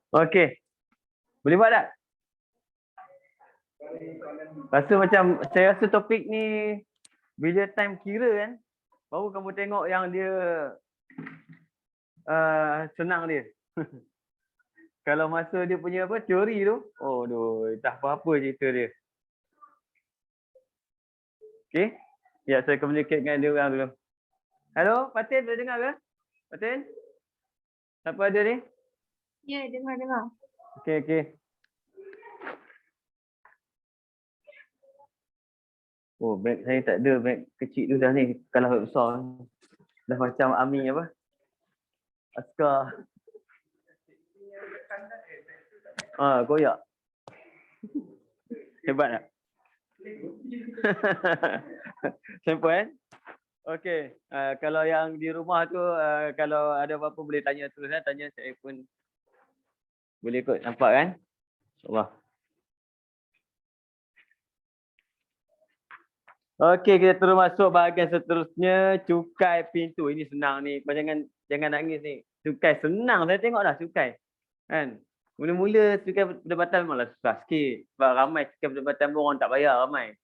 Okey. Boleh buat tak? Saya rasa topik ni bila time kira kan, baru kamu tengok yang dia senang dia. Kalau masa dia punya apa teori tu, oh doh, tak apa-apa cerita dia. Okey. Ya, saya communicate dengan dia orang dulu. Hello, Fatin boleh dengar ke? Fatin? Siapa ada ni? Ya, dengar. Okey. Oh, beg saya tak ada, beg kecil tu dah ni. Kalau beg besar dah macam army apa? Askar. Koyak. Hebat tak? Simple kan? Okey. Kalau yang di rumah tu, kalau ada apa-apa boleh tanya terus kan. Tanya saya pun boleh ikut. Nampak kan? InsyaAllah. Okey, kita terus masuk bahagian seterusnya. Cukai pintu. Ini senang ni. Kau jangan nangis ni. Cukai senang. Saya tengok dah cukai. Kan? Mula-mula cukai perdebatan memanglah susah sikit. Sebab ramai cukai perdebatan pun orang tak bayar ramai.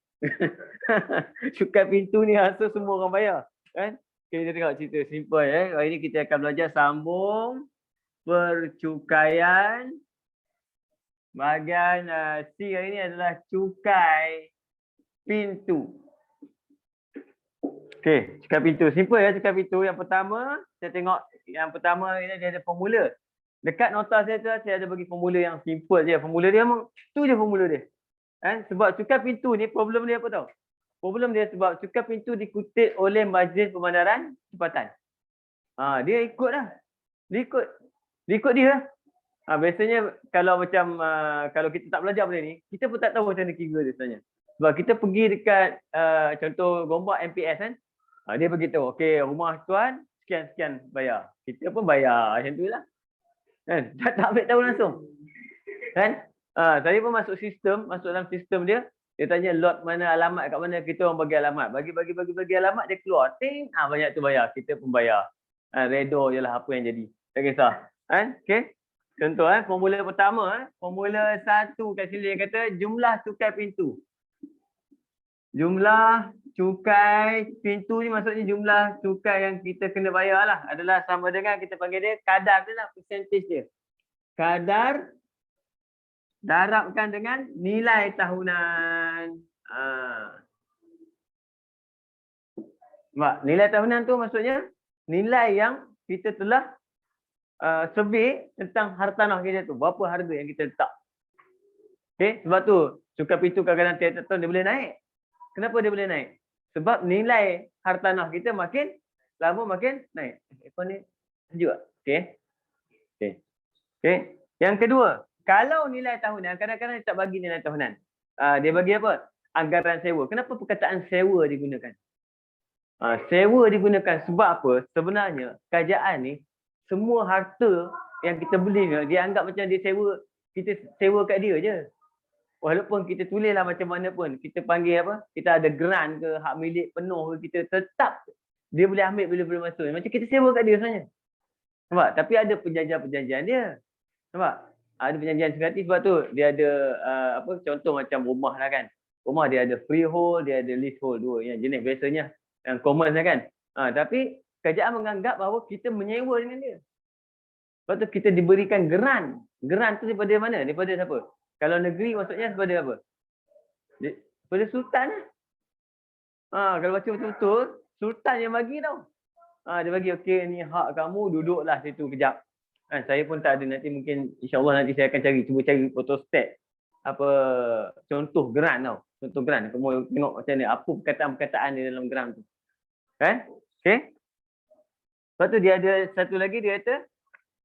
Cukai pintu ni rasa semua orang bayar. Kan? Okay, kita tengok cerita simple. Hari ni kita akan belajar sambung percukaian. Bahagian C hari ni adalah cukai pintu. Okey, cukai pintu. Simple ya cukai pintu. Yang pertama, saya tengok yang pertama ini dia ada formula. Dekat nota saya tu saya ada bagi formula yang simple je. Formula dia memang tu je formula dia. Kan? Sebab cukai pintu ni problem dia apa tahu? Problem dia sebab cukai pintu dikutip oleh Majlis Pembandaran Tempatan. Dia ikut dah. Dia ikut dia. Biasanya kalau macam kalau kita tak belajar benda ni, kita pun tak tahu macam mana kira dia sebenarnya. Sebab kita pergi dekat contoh Gombak MPS kan. Dia beritahu, okey rumah tuan sekian-sekian bayar. Kita pun bayar macam tu lah. Kan? Tak ambil tahu langsung. Kan? Saya pun masuk dalam sistem dia. Dia tanya lot mana alamat kat mana, kita orang bagi alamat. Bagi alamat dia keluar. Ting, banyak tu bayar. Kita pun bayar. Redo je lah apa yang jadi. Tak kisah. Kan? Okey. Contoh formula pertama, formula 1 kat sini dia kata jumlah cukai pintu. Jumlah cukai pintu ni maksudnya jumlah cukai yang kita kena bayar lah. Adalah sama dengan kita panggil dia kadar dia lah, percentage dia. Kadar darabkan dengan nilai tahunan. Nilai tahunan tu maksudnya nilai yang kita telah survey tentang hartanah kita tu. Berapa harga yang kita letak. Okay? Sebab tu cukai pintu kadang-kadang tiap-tiap tahun dia boleh naik. Kenapa dia boleh naik? Sebab nilai hartanah kita makin lama makin naik. Ekor ni sejuk tak? Okay. Yang kedua, kalau nilai tahunan, kadang-kadang dia tak bagi nilai tahunan. Dia bagi apa? Anggaran sewa. Kenapa perkataan sewa digunakan? Sewa digunakan sebab apa? Sebenarnya kerajaan ni semua harta yang kita beli dia anggap macam dia sewa, kita sewa kat dia je. Walaupun kita tulislah macam mana pun, kita panggil apa? Kita ada grant ke, hak milik penuh ke, kita tetap dia boleh ambil bila-bila masa. Macam kita sewa kat dia sebenarnya. Nampak? Tapi ada perjanjian-perjanjian dia. Nampak? Ada perjanjian gratis sebab tu dia ada contoh macam rumah lah kan. Rumah dia ada freehold, dia ada leasehold dua yang jenis biasanya yang common lah kan. Tapi kerajaan menganggap bahawa kita menyewa dengan dia. Sebab tu kita diberikan grant. Grant tu daripada mana? Daripada siapa? Kalau negeri maksudnya daripada apa? Daripada sultan lah. Kalau baca betul-betul, sultan yang bagi tau. Dia bagi, okey ni hak kamu, duduklah situ kejap. Saya pun tak ada, nanti mungkin insyaAllah nanti saya akan cuba cari photostat contoh grant tau. Contoh grant. Kamu tengok macam ni, apa perkataan-perkataan di dalam grant tu. Kan? Okey. Lepas tu dia ada satu lagi, dia kata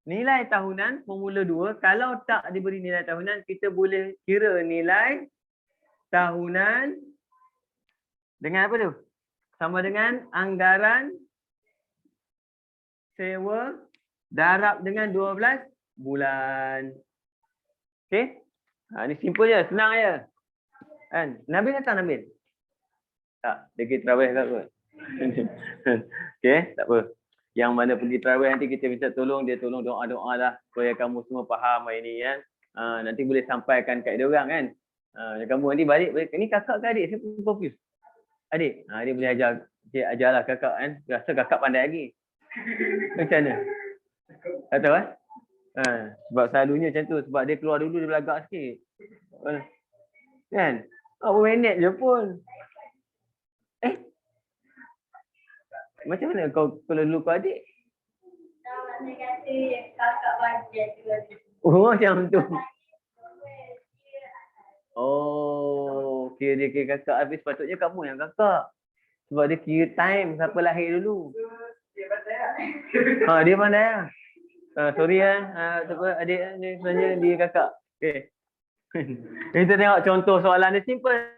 nilai tahunan, formula 2, kalau tak diberi nilai tahunan, kita boleh kira nilai tahunan dengan apa tu? Sama dengan anggaran sewa darab dengan 12 bulan. Okey? Ni simple je, senang je. Kan? Nabil datang Nabil. Tak, dia pergi tarawih kat kot. Okey, tak apa. Yang mana pergi tarawih nanti kita minta tolong, dia tolong doa-doa lah supaya kamu semua faham hari ni kan. Nanti boleh sampaikan kat dia orang kan. Kamu nanti balik, ni kakak ke adik? Saya pun confused. Adik, dia boleh ajar. Dia ajarlah kakak kan. Rasa kakak pandai lagi. Macam mana? Tak tahu kan? Sebab selalunya macam tu. Sebab dia keluar dulu, dia belagak sikit. Kan? Berapa minit je pun. Macam mana kau kalau dulu kau adik? Saya kata kakak bajet juga. Oh, macam tu. Oh, kira dia kira kakak habis patutnya kamu yang kakak. Sebab dia kira time siapa lahir dulu. Dia pandai lah. Dia pandai lah. Sorry adik ni sebenarnya dia kakak. Okay. Kita tengok contoh soalan dia simple.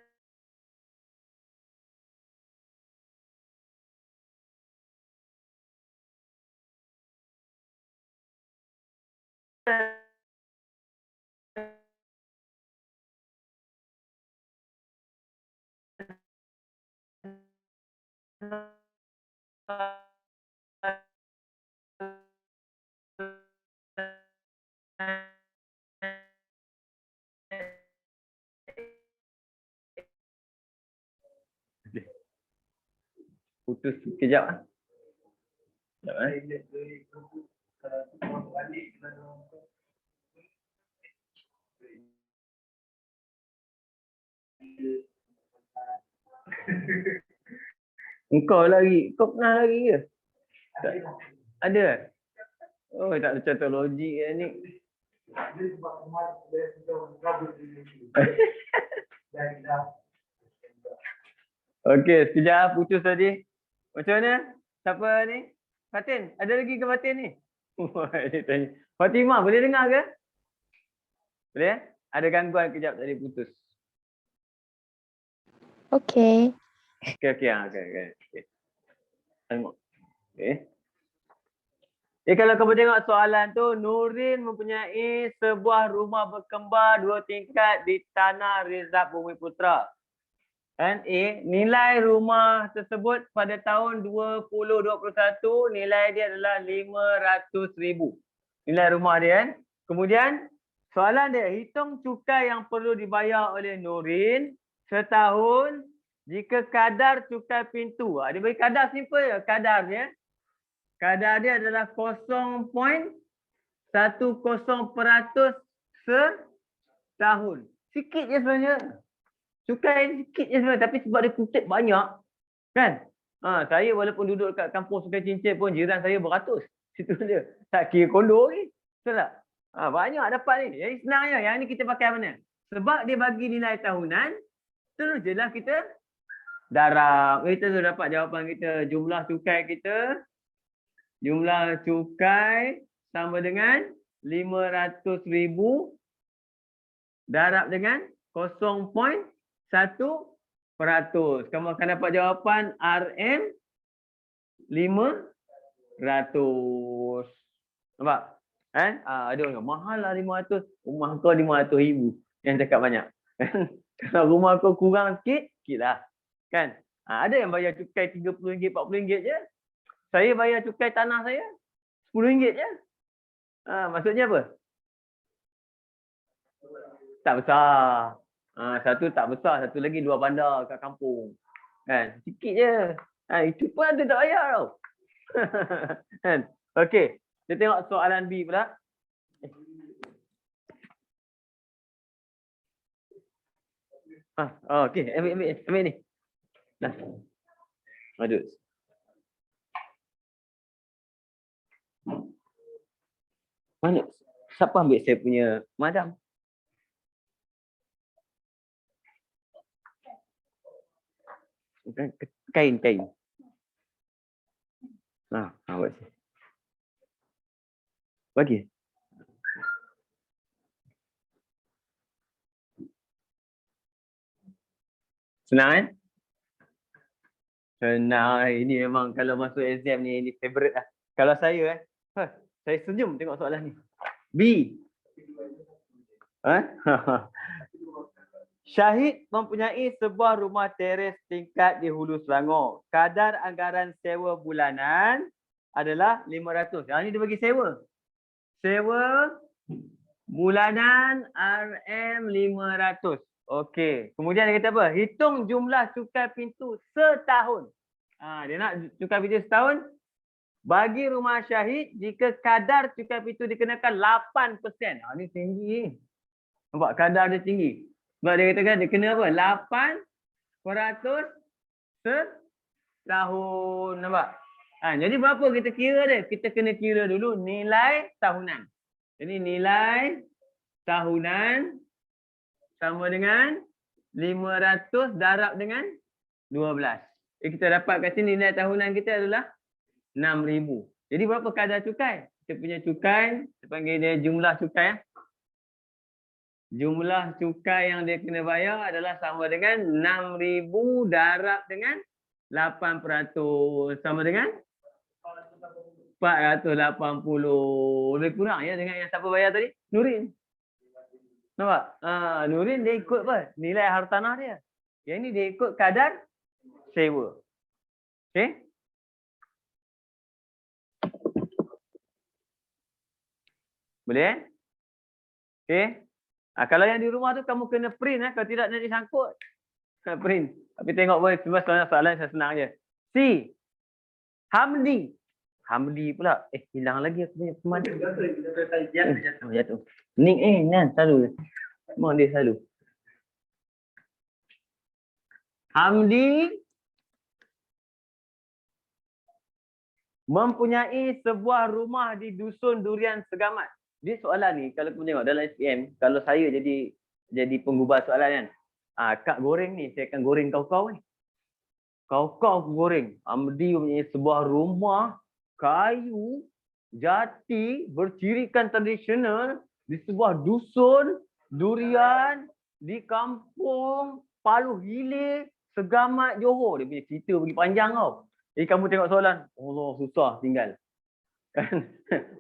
Putus sekejap ah. Engkau lagi, kau pernah lagi ke? Ada? Oh, tak ada contoh logik ni. Okey, sekejap putus tadi. Macam mana? Siapa ni? Fatin, ada lagi ke Fatin ni? Dia tanya. Fatimah, boleh dengar ke? Boleh? Ada gangguan kejap tadi putus. Okey. Okey. Tengok. Okey. Kalau kamu tengok soalan tu, Nurin mempunyai sebuah rumah berkembar 2 tingkat di Tanah Rizab Bumiputra. Kan? Nilai rumah tersebut pada tahun 2021 nilai dia adalah 500,000. Nilai rumah dia kan. Kemudian soalan dia, hitung cukai yang perlu dibayar oleh Nurin setahun jika kadar cukai pintu. Dia bagi kadar simple je, kadar dia. Kadar dia adalah 0.10% setahun. Sikit je sebenarnya. Cukai sikit je sebenarnya. Tapi sebab dia kutip banyak. Kan? Saya walaupun duduk kat kampung Sungai Cincin pun jiran saya beratus. Situ dia. Tak kira kondo ni. Betul tak? Banyak dapat ni. Jadi senang je. Yang ni kita pakai mana? Sebab dia bagi nilai tahunan. Terus je lah kita darab. Kita tu dapat jawapan kita. Jumlah cukai kita. Jumlah cukai sama dengan 500,000 darab dengan 0.1%. Kamu akan dapat jawapan RM 500. Nampak? Kan? Ada orang mahal lah 500. Rumah kau 500,000. Yang cakap banyak. Kalau rumah kau kurang sikit lah. Kan? Ada yang bayar cukai RM30, RM40 je. Saya bayar cukai tanah saya RM10 je. Maksudnya apa? Tak besar. Satu tak besar, satu lagi 2 bandar kat kampung. Kan? Sikit je. Itu pun ada tak bayar tau. Kan? Okey. Kita tengok soalan B pula. Okey. Ambil ni. Dah. Aduh. Mana? Siapa ambil saya punya madam? Kain. Buat sini. Bagi. Senang kan? Senang. Ini memang kalau masuk exam ni, ini favorite lah. Kalau saya saya senyum tengok soalan ni. B. Syahid mempunyai sebuah rumah teres tingkat di Hulu Selangor. Kadar anggaran sewa bulanan adalah 500. Yang ni dia bagi sewa. Sewa bulanan RM500. Okey. Kemudian dia kata apa? Hitung jumlah cukai pintu setahun. Dia nak cukai pintu setahun. Bagi rumah Syahid, jika kadar cukai pintu dikenakan 8%. Ni tinggi. Nampak kadar dia tinggi. Sebab dia katakan dia kena apa? 8% setahun. Nampak? Jadi berapa kita kira dia? Kita kena kira dulu nilai tahunan. Jadi nilai tahunan sama dengan 500 darab dengan 12. Kita dapat kat sini nilai tahunan kita adalah 6,000. Jadi berapa kadar cukai? Kita punya cukai, kita panggil dia jumlah cukai. Jumlah cukai yang dia kena bayar adalah sama dengan 6,000 darab dengan 8%. Sama dengan 480. Lebih kurang ya dengan yang siapa bayar tadi? Nurin. Nampak? Nurin dia ikut apa? Nilai hartanah dia. Yang ni dia ikut kadar sewa. Okey? Boleh? Okey? Kalau yang di rumah tu kamu kena print. Kalau tidak nanti sangkut. Kena print. Tapi tengok boleh. Cuma soalan saya senang je. C. Hamdi. Hamdi pula. Hilang lagi aku punya teman. Jatuh. Nick Nan selalu. Memang dia selalu. Hamdi mempunyai sebuah rumah di Dusun Durian Segamat. Dia soalan ni kalau kamu tengok dalam SPM, kalau saya jadi penggubah soalan kan. Kak goreng ni, saya akan goreng kau-kau ni. Kau-kau goreng. Hamdi mempunyai sebuah rumah kayu jati bercirikan tradisional di sebuah dusun durian di kampung Paluh Hilir, Segamat, Johor. Dia punya cerita bagi panjang tau. Jadi kamu tengok soalan, Allah susah tinggal. Kan?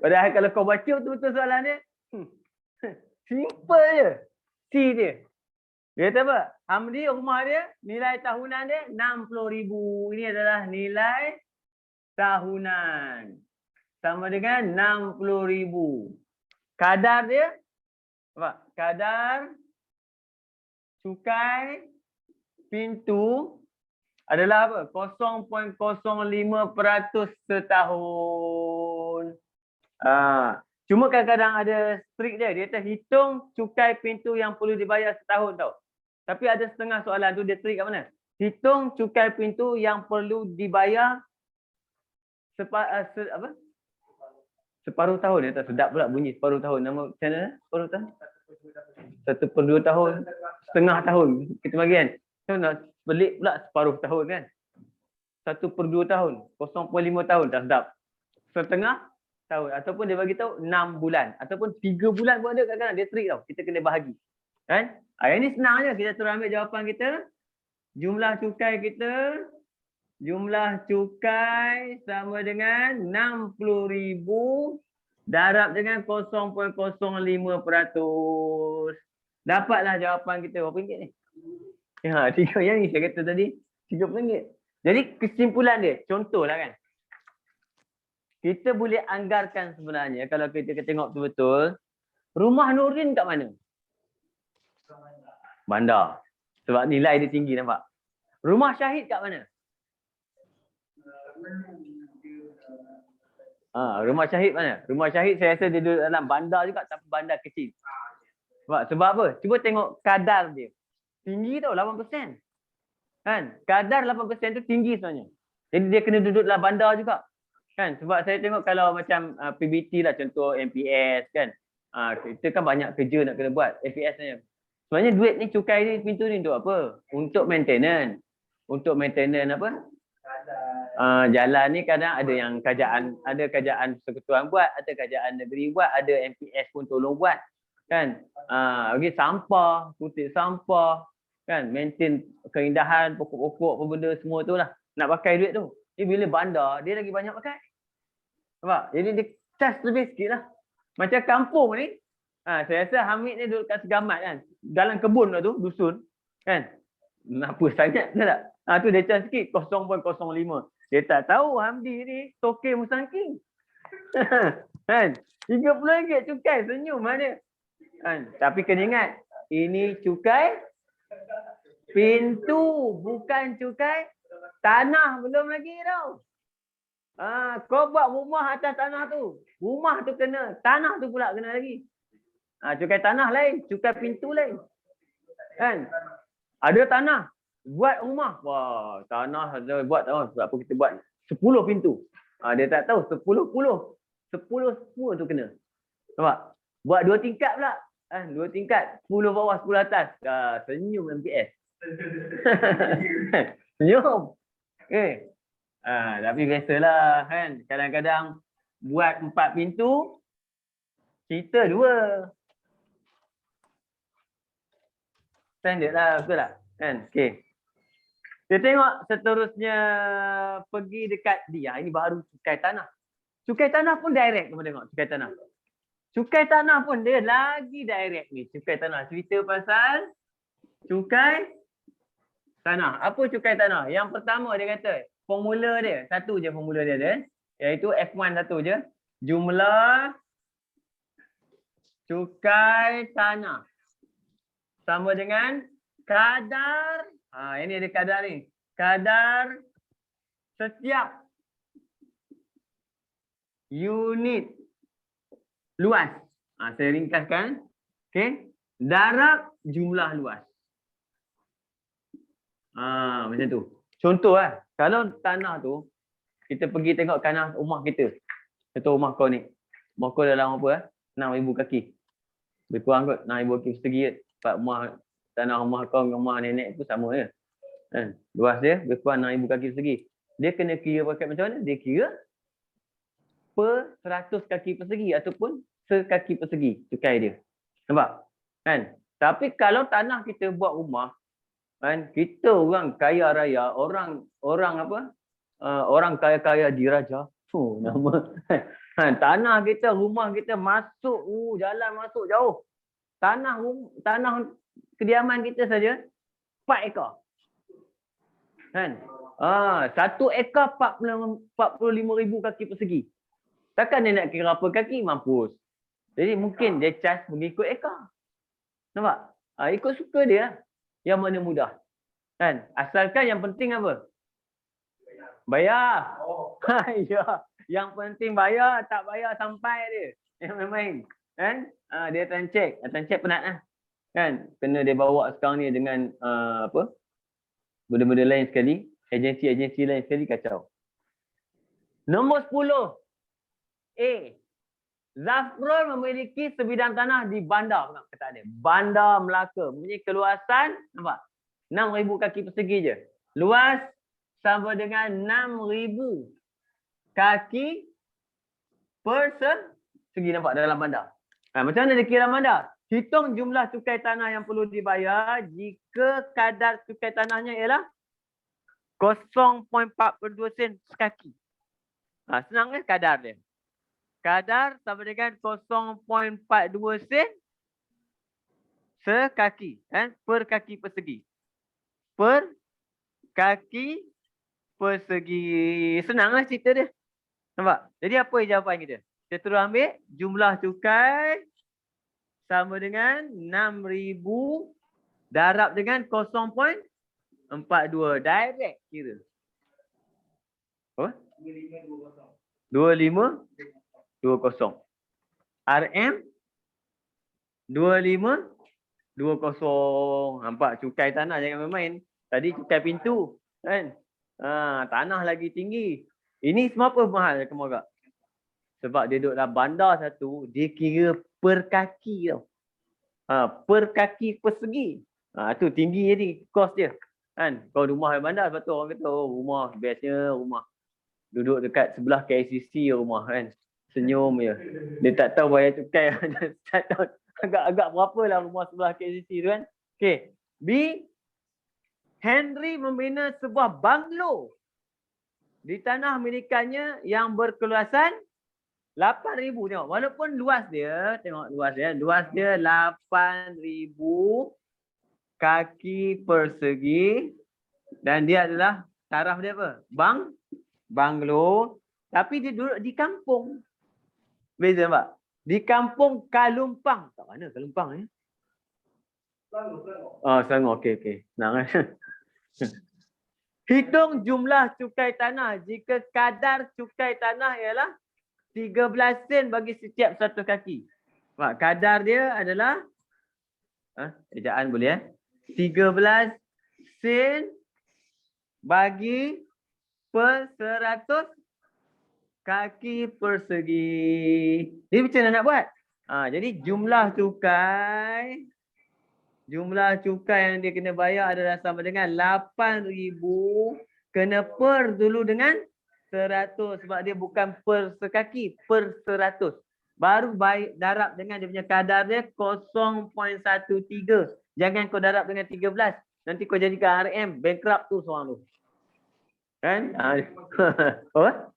Padahal kalau kau baca betul-betul soalan dia, simple je. C dia. Dia kata apa? Hamdi rumah dia, nilai tahunan dia 60,000. Ini adalah nilai tahunan. Sama dengan 60,000. Kadar dia, apa? Kadar cukai pintu adalah apa? 0.05% setahun. Cuma kadang-kadang ada strict dia. Dia kata hitung cukai pintu yang perlu dibayar setahun tau. Tapi ada setengah soalan tu dia trik kat mana? Hitung cukai pintu yang perlu dibayar separuh tahun. Dia tak sedap pula bunyi separuh tahun. Nama channel separuh tahun? 1/2 tahun. Setengah tahun. Kita bagi kan? So, nak pelik pula separuh tahun kan? 1/2 tahun. 0.5 tahun tak sedap. Setengah tahun. Ataupun dia bagi tahu 6 bulan. Ataupun 3 bulan pun ada kadang-kadang. Dia trik tau. Kita kena bahagi. Kan? Yang ni senang je. Kita terus ambil jawapan kita. Jumlah cukai kita. Jumlah cukai sama dengan 60,000 darab dengan 0.05%. Dapatlah jawapan kita. Berapa ringgit ni? Tiga yang ni saya kata tadi. RM30. Jadi kesimpulan dia. Contohlah kan. Kita boleh anggarkan sebenarnya. Kalau kita tengok betul-betul. Rumah Nurin kat mana? Bandar. Sebab nilai dia tinggi nampak. Rumah Syahid kat mana? Rumah Syahid mana? Rumah Syahid saya rasa dia duduk dalam bandar juga tapi bandar kecil. Sebab apa? Cuba tengok kadar dia. Tinggi tau 8%. Kan? Kadar 8% tu tinggi sebenarnya. Jadi dia kena duduk dalam bandar juga. Kan? Sebab saya tengok kalau macam PBT lah contoh MPS kan. Kita kan banyak kerja nak kena buat MPS ni. Sebenarnya duit ni cukai ni pintu ni untuk apa? Untuk maintenance. Untuk maintenance apa? Jalan ni kadang ada yang kerajaan persekutuan buat, ada kerajaan negeri buat, ada MPS pun tolong buat. Kan? Bagi sampah, kutip sampah, kan? Maintain keindahan, pokok-pokok, apa benda semua tu lah. Nak pakai duit tu. Jadi bila bandar, dia lagi banyak pakai. Nampak? Jadi dia charge lebih sikit lah. Macam kampung ni, saya rasa Hamid ni duduk kat Segamat kan. Dalam kebun lah tu, dusun. Kan? Kenapa sangat betul tak? Tu dia charge sikit 0.05. Dia tak tahu Hamdi ni token musangking. Kan? RM30 cukai senyum mana? Kan? Tapi kena ingat, ini cukai pintu, bukan cukai tanah, belum lagi tau. Kau buat rumah atas tanah tu. Rumah tu kena, tanah tu pula kena lagi. Cukai tanah lain, cukai pintu lain. Kan? Ada tanah, buat rumah. Wah, tanah ada buat tahu sebab apa kita buat 10 pintu. Dia tak tahu 10 tu kena. Nampak? Buat 2 tingkat pula. 2 tingkat, 10 bawah, 10 atas. Senyum MPS. Senyum. Tapi biasalah kan. Kadang-kadang buat 4 pintu, cerita 2. Standard lah, betul tak? Kan? Okey. Kita tengok seterusnya pergi dekat dia. Ini baru cukai tanah. Cukai tanah pun direct, kamu tengok cukai tanah. Cukai tanah pun dia lagi direct ni. Cukai tanah. Cerita pasal cukai tanah. Apa cukai tanah? Yang pertama dia kata, formula dia. Satu je formula dia ada. Iaitu F1 satu je. Jumlah cukai tanah. Sama dengan kadar. Ini ada kadar ni. Kadar setiap unit luas. Saya ringkaskan. Okey. Darab jumlah luas. Macam tu. Contoh kalau tanah tu, kita pergi tengok tanah rumah kita. Contoh rumah kau ni. Rumah kau dalam apa? 6,000 kaki. Lebih kurang kot. 6,000 kaki persegi kot. Sebab tanah rumah kau dengan rumah nenek tu sama je. Luas dia lebih kurang 6,000 kaki persegi. Dia kena kira pakai macam mana? Dia kira per 100 kaki persegi ataupun sekaki persegi cukai dia. Nampak? Kan? Tapi kalau tanah kita buat rumah, kan, kita orang kaya raya, orang apa? Orang kaya-kaya diraja. Nama. Tanah kita, rumah kita masuk, jalan masuk jauh. Tanah kediaman kita saja 4 ekar. Kan? 1 ekar 45,000 kaki persegi. Takkan dia nak kira apa kaki? Mampus. Jadi mungkin dia charge mengikut ekar. Nampak? Ikut suka dia. Yang mana mudah. Kan? Asalkan yang penting apa? Bayar. Ya. Yang penting bayar. Tak bayar sampai dia. Yang main-main. Kan? Dia time check. Time check penat lah. Kan? Kena dia bawa sekarang ni dengan apa? Benda-benda lain sekali. Agensi-agensi lain sekali kacau. Nombor 10. A. Zafrul memiliki sebidang tanah di bandar. Kata dia. Bandar Melaka. Mempunyai keluasan, nampak? 6,000 kaki persegi je. Luas sama dengan 6,000 kaki persegi, nampak dalam bandar. Macam mana dia kira bandar? Hitung jumlah cukai tanah yang perlu dibayar jika kadar cukai tanahnya ialah 0.42 sen sekaki. Senang kan kadar dia? Kadar sama dengan 0.42 sen sekaki, per kaki persegi. Per kaki persegi. Senanglah cerita dia. Nampak? Jadi apa jawapan kita? Kita terus ambil jumlah cukai sama dengan 6,000 darab dengan 0.42. Direct kira. Apa? 2520. RM 2520. Nampak cukai tanah jangan main-main. Tadi cukai pintu kan. Tanah lagi tinggi. Ini semua apa mahal kamu agak? Sebab dia duduk dalam bandar satu, dia kira per kaki tau. Per kaki persegi. Tu tinggi jadi kos dia. Kan? Kau rumah dalam bandar, sebab tu orang kata rumah bestnya rumah. Duduk dekat sebelah KICC rumah kan. Senyum je. Dia tak tahu bayar cukai. Tak tahu agak-agak berapa lah rumah sebelah KICC tu kan. Okay. B. Henry membina sebuah banglo di tanah milikannya yang berkeluasan 8,000. Tengok. Walaupun luas dia, tengok luas dia. Luas dia 8,000 kaki persegi dan dia adalah taraf dia apa? Banglo. Tapi dia duduk di kampung. Beza nampak? Di kampung Kalumpang. Tak mana Kalumpang ni? Oh, Selangor. Okey. Senang kan? Hitung jumlah cukai tanah jika kadar cukai tanah ialah 13 sen bagi setiap satu kaki. Nampak? Kadar dia adalah ejaan boleh 13 sen bagi per 100 kaki persegi. Jadi macam mana nak buat? Jadi jumlah cukai yang dia kena bayar adalah sama dengan 8,000 kena per dulu dengan 100 sebab dia bukan per sekaki, per 100. Baru darab dengan dia punya kadar dia 0.13. Jangan kau darab dengan 13. Nanti kau jadikan RM, bankrupt tu seorang tu. Kan? Apa?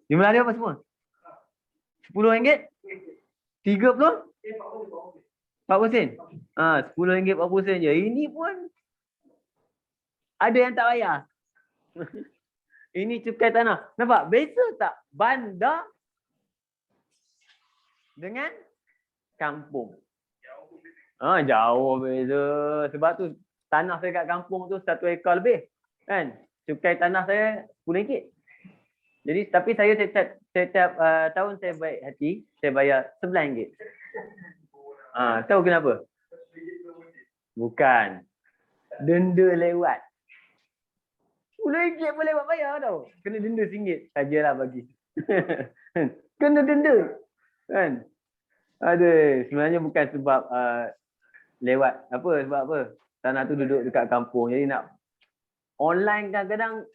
Jumlah dia apa semua? RM10? 30? 40 sen? 10 ringgit 40 sen je. Ini pun ada yang tak bayar. Ini cukai tanah. Nampak? Beza tak? Bandar dengan kampung. Jauh beza. Sebab tu tanah saya kat kampung tu 1 ekar lebih. Kan? Cukai tanah saya RM10. Jadi tapi saya setiap tahun saya baik hati, saya bayar RM11. Tahu kenapa? Bukan. Denda lewat. RM10 boleh buat bayar tau. Kena denda RM1 sajalah bagi. Kena denda. Kan? Aduh, sebenarnya bukan sebab lewat. Sebab apa? Tanah tu duduk dekat kampung. Jadi nak online kadang-kadang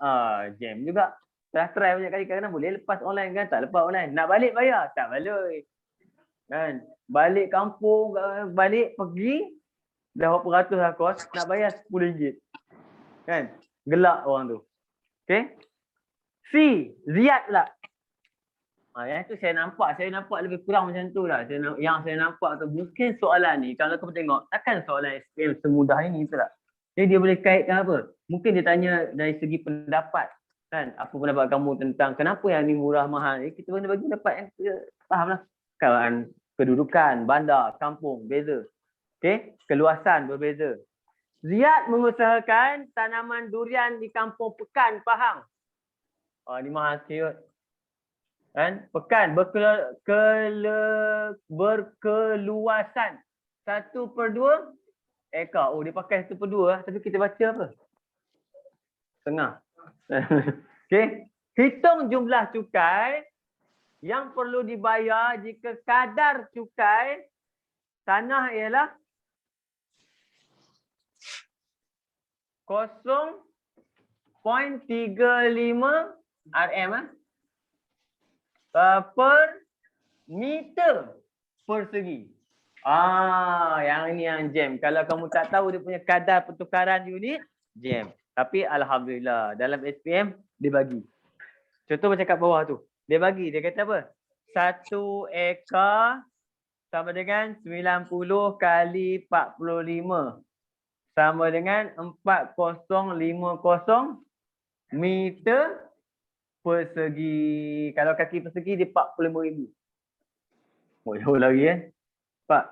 jam juga. Dah try banyak kali, kadang-kadang boleh lepas online kan, tak lepas online. Nak balik bayar? Tak balik. Kan? Balik kampung, balik pergi, dah berapa ratus lah kos, nak bayar RM10. Kan? Gelak orang tu. Okay? C, Ziyad pula. Yang tu saya nampak lebih kurang macam tu lah. Yang saya nampak tu, mungkin soalan ni, kalau kau tengok, takkan soalan SPM semudah ini, betul tak? Jadi dia boleh kaitkan apa? Mungkin dia tanya dari segi pendapat. Kan, apa pendapat kamu tentang kenapa yang ni murah mahal? Kita kena bagi pendapat yang kita faham lah. Kan, kedudukan, bandar, kampung, beza. Okey, keluasan berbeza. Ziyad mengusahakan tanaman durian di kampung Pekan, Pahang. Ni mahal sikit. Kan? Pekan berkeluasan 1/2 ekar. Dia pakai 1/2 tapi kita baca apa? Setengah. Okey, hitung jumlah cukai yang perlu dibayar jika kadar cukai tanah ialah 0.35 RM per meter persegi. Yang ini yang jam. Kalau kamu tak tahu dia punya kadar pertukaran unit, jam. Tapi alhamdulillah dalam SPM dia bagi. Contoh macam kat bawah tu. Dia bagi, dia kata apa? 1 ekar sama dengan 90 kali 45. Sama dengan 4050 meter persegi. Kalau kaki persegi dia 45,000. Jauh lagi kan? Pak.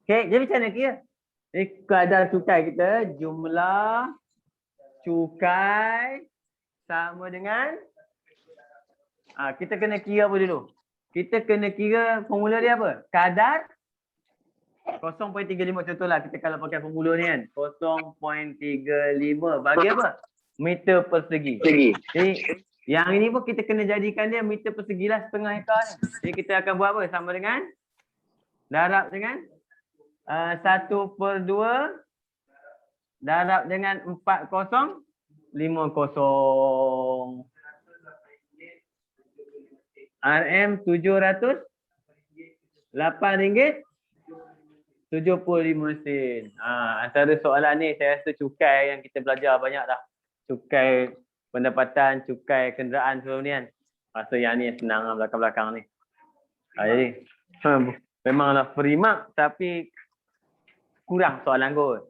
Okey, jadi macam mana kira? Ini kadar cukai kita, jumlah cukai sama dengan kita kena kira apa dulu? Kita kena kira formula dia apa? Kadar 0.35 contohlah kita kalau pakai formula ni kan. 0.35 bagi apa? Meter persegi. Jadi yang ini pun kita kena jadikan dia meter persegi lah, setengah ekar ni. Jadi kita akan buat apa? Sama dengan darab dengan 1/2 darab dengan 4050. RM RM708.75. Antara soalan ni saya rasa cukai yang kita belajar banyak dah. Cukai pendapatan, cukai kenderaan sebelum ni kan. Rasa yang ni senang lah belakang-belakang ni. Jadi memanglah free mark tapi kurang soalan kot.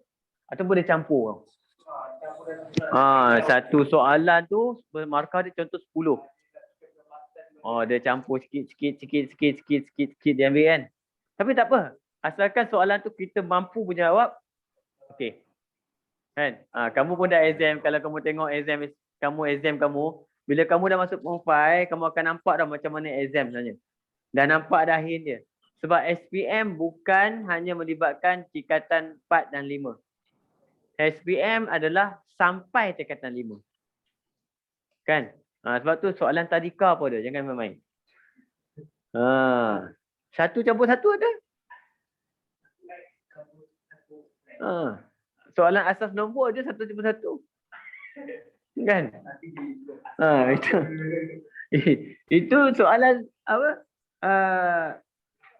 Ataupun dia campur. Satu soalan tu markah dia contoh 10. Dia campur sikit dia ambil kan. Tapi tak apa. Asalkan soalan tu kita mampu menjawab. Okey. Kan? Kamu pun dah exam. Kalau kamu tengok exam kamu, bila kamu dah masuk form 5, kamu akan nampak dah macam mana exam sebenarnya. Dah nampak dah hint dia. Sebab SPM bukan hanya melibatkan tingkatan 4 dan 5. SPM adalah sampai tingkatan 5. Kan? Sebab tu soalan tadika pun ada. Jangan main-main. Satu campur satu ada. Soalan asas nombor je satu campur satu. Kan? Itu soalan apa?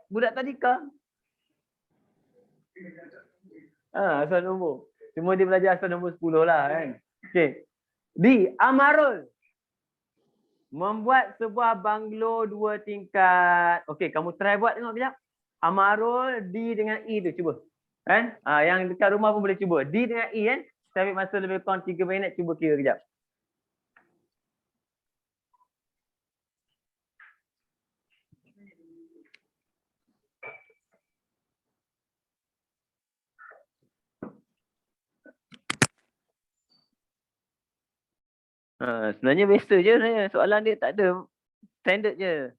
Budak tadika. Asal nombor. Cuma dia belajar asal nombor 10 lah kan. Okey. D. Amarul. Membuat sebuah banglo 2 tingkat. Okey, kamu try buat tengok kejap. Amarul D dengan E tu cuba. Kan? Yang dekat rumah pun boleh cuba. D dengan E kan? Kita ambil masa lebih kurang 3 minit, cuba kira kejap. Sebenarnya biasa je sebenarnya. Soalan dia tak ada standard je.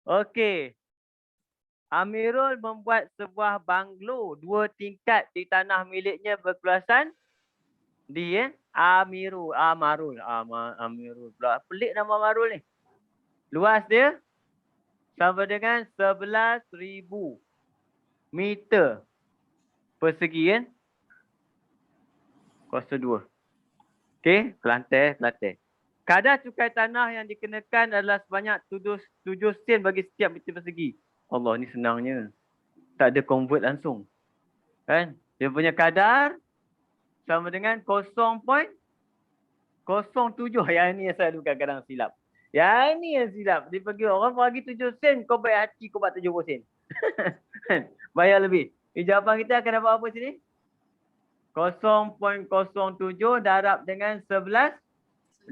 Okey. Amirul membuat sebuah banglo 2 tingkat di tanah miliknya berkeluasan D Amirul. Amirul pula. Pelik nama Amirul ni. Luas dia sama dengan 11,000 meter persegi kan. Kuasa 2. Okey, Kelantan. Kadar cukai tanah yang dikenakan adalah sebanyak 7 sen bagi setiap meter persegi. Allah, ni senangnya. Tak ada convert langsung. Kan? Dia punya kadar sama dengan 0.07. Yang ni yang selalu kadang-kadang silap. Yang ni yang silap. Dia bagi orang bagi 7 sen, kau baik hati kau buat 70 sen. Bayar lebih. Jawapan kita akan dapat apa sini? 0.07 darab dengan 11,770.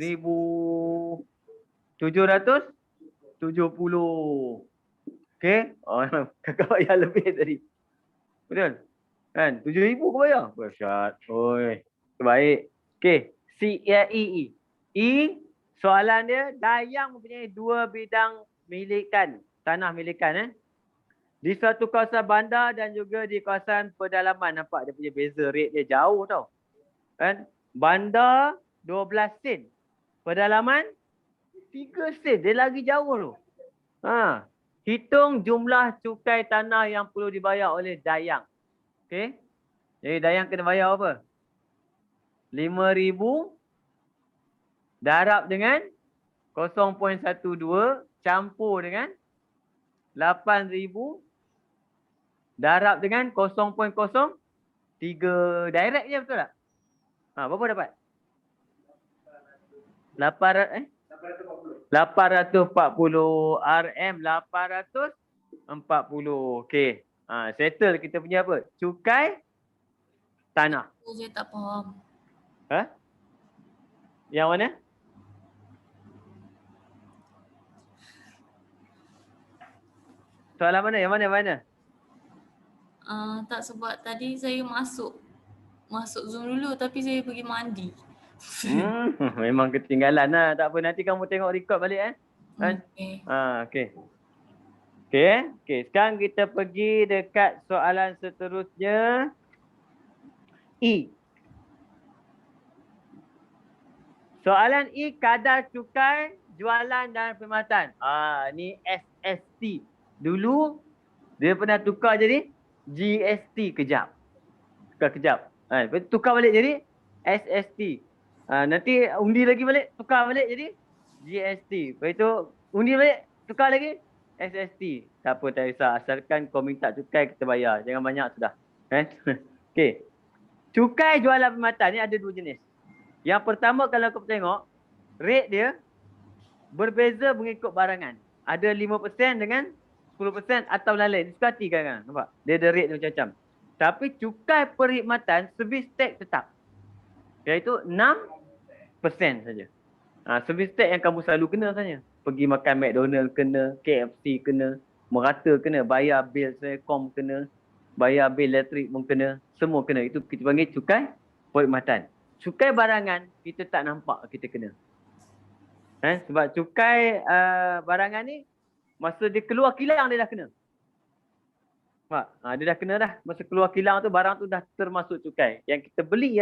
Okey? Kakak bayar lebih tadi. Betul? Kan? 7,000 kau bayar? Bersyat. Oi. Baik. Okey. E. Soalan dia, Dayang mempunyai 2 bidang milikan. Tanah milikan. Di suatu kawasan bandar dan juga di kawasan pedalaman. Nampak dia punya beza rate dia jauh tau. Kan? Bandar 12 sen. Pedalaman 3 sen. Dia lagi jauh tu. Hitung jumlah cukai tanah yang perlu dibayar oleh Dayang. Okey. Jadi Dayang kena bayar apa? 5,000 darab dengan 0.12 campur dengan 8,000 darab dengan 0.03. Direct je betul tak? Berapa dapat? 840 RM 840. Okey. Settle kita punya apa? Cukai tanah. Saya tak faham. Yang mana? Soalan mana? Yang mana? Tak, sebab tadi saya masuk Zoom dulu tapi saya pergi mandi. Memang ketinggalan lah. Tak apa, nanti kamu tengok record balik kan? Okay. Okey. Sekarang kita pergi dekat soalan seterusnya. E. Soalan E, kadar cukai jualan dan perkhidmatan. Ni SST. Dulu dia pernah tukar jadi GST kejap. Tukar balik jadi SST. Nanti undi lagi balik, tukar balik jadi GST. Lepas itu undi balik, tukar lagi SST. Tak apa, tak risau. Asalkan kau minta cukai, kita bayar. Jangan banyak sudah. Okey. Cukai jualan perkhidmatan ni ada 2 jenis. Yang pertama, kalau kau tengok, rate dia berbeza mengikut barangan. Ada 5% dengan 10% atau lain-lain. Suka hati kan? Nampak? Dia ada rate dia macam-macam. Tapi cukai perkhidmatan servis tax tetap. Iaitu 6% saja. Servis tax yang kamu selalu kena saja. Pergi makan McDonald kena, KFC kena, merata kena, bayar bil Selcom kena, bayar bil elektrik pun kena, semua kena. Itu kita panggil cukai perkhidmatan. Cukai barangan kita tak nampak kita kena. Sebab cukai barangan ni masa dia keluar kilang dia dah kena. Dia dah kena dah. Masa keluar kilang tu barang tu dah termasuk cukai. Yang kita beli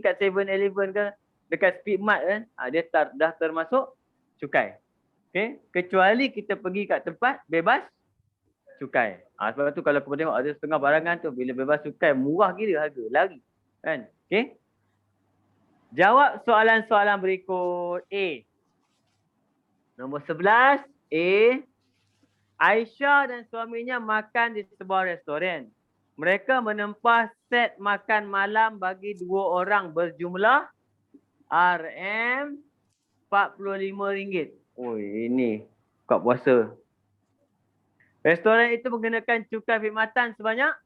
kat 7-Eleven ke dekat Speedmart kan, dia dah termasuk cukai. Okay? Kecuali kita pergi kat tempat bebas cukai. Sebab tu kalau kita tengok ada setengah barangan tu bila bebas cukai murah gila harga, lari. Kan? Okay? Jawab soalan-soalan berikut. A. Nombor 11. A. Aisyah dan suaminya makan di sebuah restoran. Mereka menempah set makan malam bagi 2 orang berjumlah RM45. Ini buka puasa. Restoran itu menggunakan cukai perkhidmatan sebanyak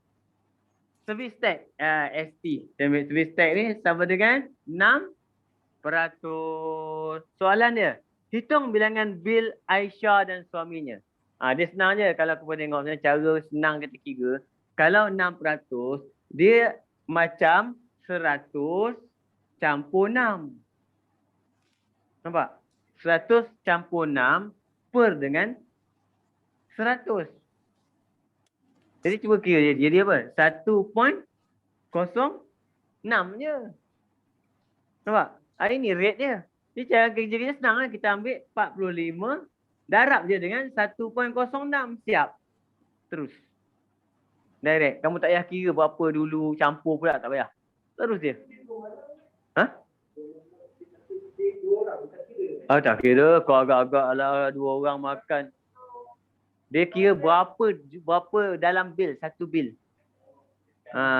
servis tax. ST. Servis tax ni sama dengan 6%. Soalan dia, hitung bilangan bil Aisyah dan suaminya. Dia senang je kalau kita tengok cara senang kita kira. Kalau 6%, dia macam 100 campur 6. Nampak? 100 campur 6 per dengan 100. Jadi cuba kira dia apa? 1.06 je. Nampak? Ini rate dia. Jadi cara kerja kita senang lah. Kita ambil 45, darab je dengan 1.06. Siap. Terus. Direct. Kamu tak payah kira berapa dulu, campur pula tak payah. Terus je. Tak kira. Kau agak-agak lah 2 orang makan. Dia kira berapa dalam bil, satu bil.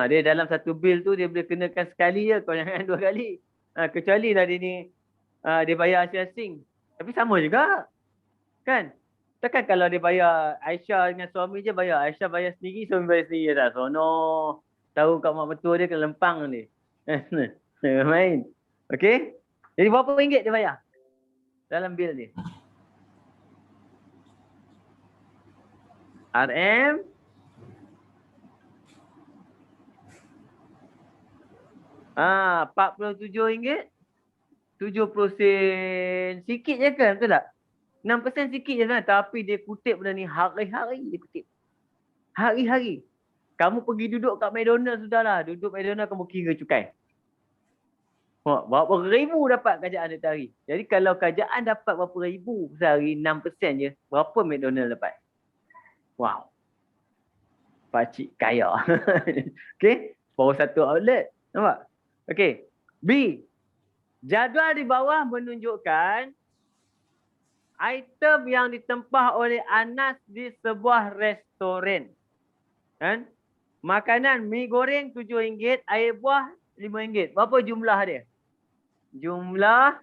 Dia dalam satu bil tu dia boleh kenakan sekali je, kau jangan 2 kali. Kecuali lah dia ni dia bayar asing-asing. Tapi sama juga. Kan? Takkan kalau dia bayar Aisyah dengan suami je bayar. Aisyah bayar sendiri, suami bayar sendiri tak. Sono. Tahu kat mak mertua dia kena lempang ni. Main. Okey? Jadi berapa ringgit dia bayar dalam bil ni? RM 47 ringgit 70 sen. Sikit je kan, betul tak? 6% sikit je kan, tapi dia kutip benda ni hari-hari dia kutip. Hari-hari. Kamu pergi duduk kat McDonald sudahlah. Duduk McDonald kamu kira cukai. Berapa ribu dapat kerajaan dia hari. Jadi kalau kerajaan dapat berapa ribu sehari, 6% je, berapa McDonald dapat? Wow. Pakcik kaya. Okey. Baru satu outlet. Nampak? Okey. B. Jadual di bawah menunjukkan item yang ditempah oleh Anas di sebuah restoran. Kan? Makanan mi goreng RM7, air buah RM5. Berapa jumlah dia? Jumlah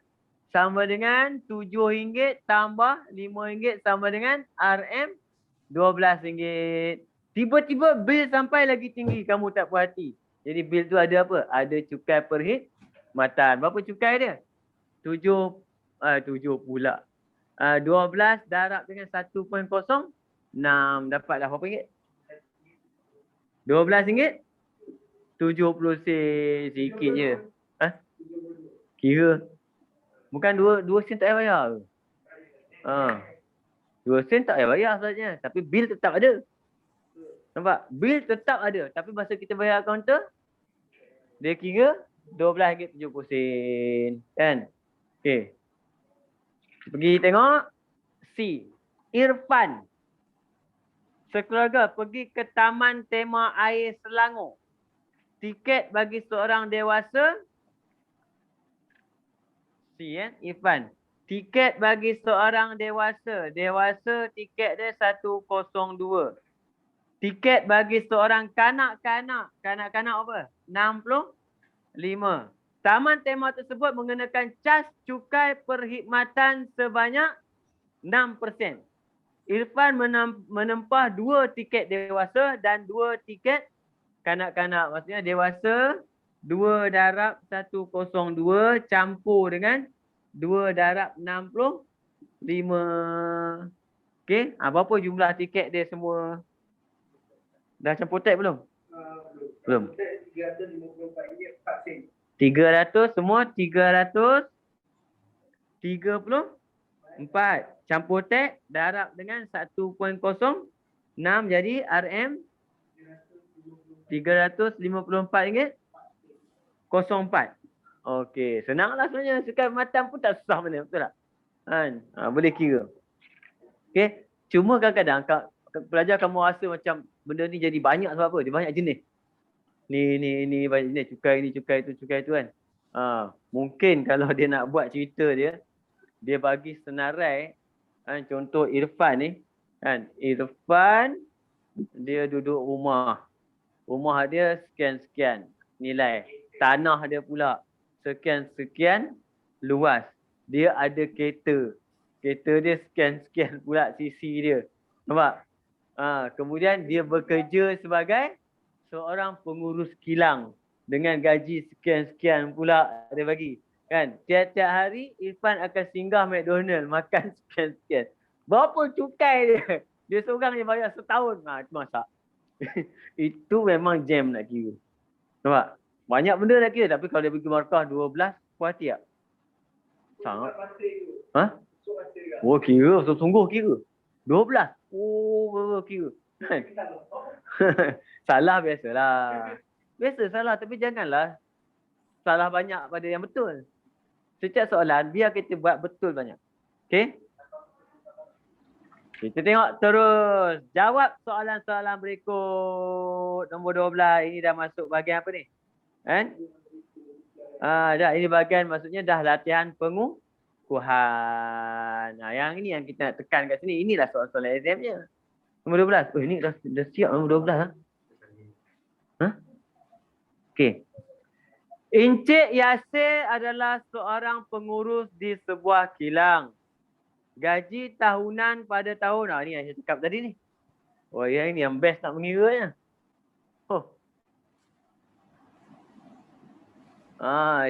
sama dengan RM7 tambah RM5 sama dengan RM12. Tiba-tiba bil sampai lagi tinggi, kamu tak puas hati. Jadi bil tu ada apa? Ada cukai perkhidmatan. Berapa cukai dia? 7 pula. 12 darab dengan 1.06. Dapatlah berapa ringgit? RM12. 70 sen. Sikit je. Kira. Bukan 2 sen tak payah bayar ke? 2 sen tak payah bayar sahaja. Tapi bil tetap ada. Nampak? Bil tetap ada. Tapi masa kita bayar kaunter, dia kira RM12.70. Kan? Okey. Pergi tengok. C. Irfan. Sekeluarga pergi ke Taman Tema Air Selangor. Tiket bagi seorang dewasa. C. Irfan. Tiket bagi seorang dewasa. Dewasa tiket dia 102. Tiket bagi seorang kanak-kanak. Kanak-kanak apa? 65. Taman tema tersebut menggunakan cas cukai perkhidmatan sebanyak 6%. Irfan menempah 2 tiket dewasa dan 2 tiket kanak-kanak. Maksudnya dewasa 2 darab 102 campur dengan 2 darab 65. Okey, berapa jumlah tiket dia semua? Dah campur tag belum? Belum. 300 semua 334. Campur tag darab dengan 1.06 jadi RM RM354.04. Okey, senanglah sebenarnya. Sekarang matang pun tak susah mana, betul tak? Kan? Boleh kira. Okey, cuma kadang-kadang pelajar kamu rasa macam benda ni jadi banyak sebab apa? Dia banyak jenis. Ni banyak jenis, cukai tu kan. Mungkin kalau dia nak buat cerita dia bagi senarai kan, contoh Irfan ni kan. Irfan dia duduk rumah. Rumah dia sekian-sekian nilai. Tanah dia pula sekian-sekian luas. Dia ada kereta. Kereta dia sekian-sekian pula sisi dia. Nampak? Kemudian dia bekerja sebagai seorang pengurus kilang dengan gaji sekian-sekian pula dia bagi. Kan? Tiap-tiap hari Irfan akan singgah McDonald makan sekian-sekian. Berapa cukai dia? Dia seorang dia bayar setahun. Itu masak. Itu memang jam nak kira. Nampak? Banyak benda nak kira tapi kalau dia bagi markah 12, puas hati tak? Sangat. Oh kira, sungguh kira. 12. Oh kira. Salah biasalah. Biasa salah tapi janganlah salah banyak pada yang betul. Setiap soalan biar kita buat betul banyak. Okey? Kita tengok terus. Jawab soalan-soalan berikut. Nombor 12. Ini dah masuk bahagian apa ni? Kan? Dah ini bahagian maksudnya dah latihan pengukuhan. Yang ini yang kita nak tekan kat sini. Inilah soalan-soalan examnya. Nombor 12. Oh ini dah siap nombor 12 lah. Okey. Encik Yasir adalah seorang pengurus di sebuah kilang. Gaji tahunan pada tahun. Ni yang saya cakap tadi ni. Oh yang ini yang best nak mengiranya.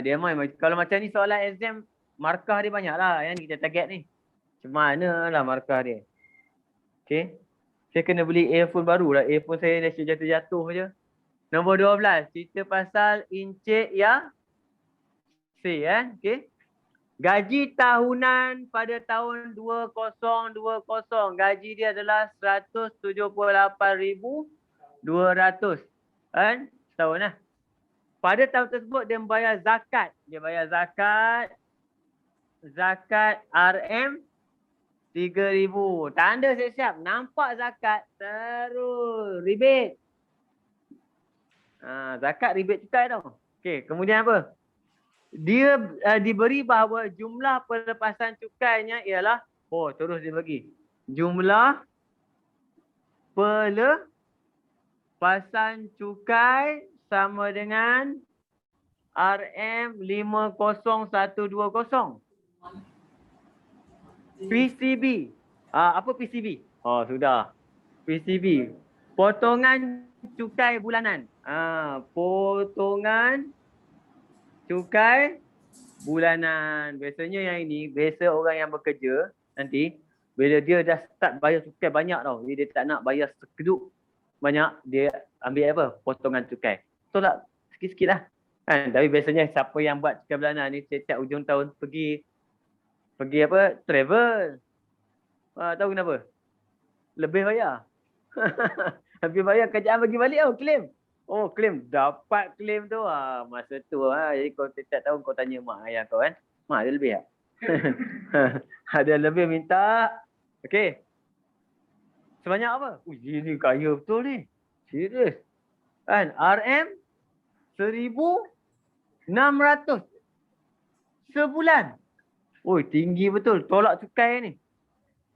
Dia kalau macam ni soalan exam markah dia banyak lah. Yang ni kita target ni. Macam mana lah markah dia. Okay. Saya kena beli earphone baru lah. Earphone saya dah jatuh-jatuh je. Nombor 12. Cerita pasal Encik Yasir kan. Okay. Gaji tahunan pada tahun 2020. Gaji dia adalah 178,200. Kan? Setahun lah. Pada tahun tersebut dia membayar zakat. Dia bayar zakat. Zakat RM 3,000. Tanda siap-siap. Nampak zakat. Terus. Rebate. Zakat rebate cukai tau. Okey. Kemudian apa? Dia diberi bahawa jumlah pelepasan cukainya ialah. Terus dia bagi. Jumlah pelepasan cukai sama dengan RM50120. PCB. Apa PCB? Sudah. PCB. Potongan cukai bulanan. Potongan cukai bulanan. Biasanya yang ini, biasa orang yang bekerja nanti, bila dia dah start bayar cukai banyak tau. Dia tak nak bayar sekeduk banyak, dia ambil apa? Potongan cukai. Betul tak? Sikit-sikit lah. Kan? Tapi biasanya siapa yang buat cukai bulanan ni, setiap ujung tahun pergi apa? Travel. Tahu kenapa? Lebih bayar. Lebih bayar kerjaan bagi balik claim. Claim. Dapat claim tu. Masa tu. Jadi kau setiap tahun kau tanya mak ayah kau kan. Mak ada lebih tak? Ada lebih minta. Okey. Sebanyak apa? Ini kaya betul ni. Serius. Kan? RM 1,600. Sebulan. Tinggi betul. Tolak cukai ni.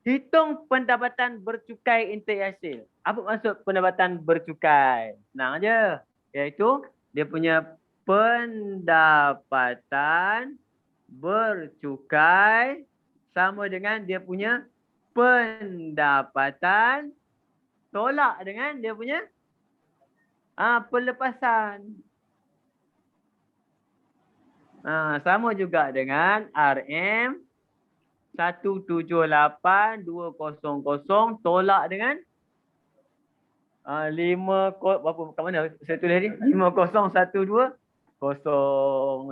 Hitung pendapatan bercukai Encik Yasir. Apa maksud pendapatan bercukai? Senang aja. Iaitu dia punya pendapatan bercukai sama dengan dia punya pendapatan tolak dengan dia punya Pelepasan. Sama juga dengan RM 178,200 tolak dengan 5 berapa kat mana saya tulis ni? 50,120.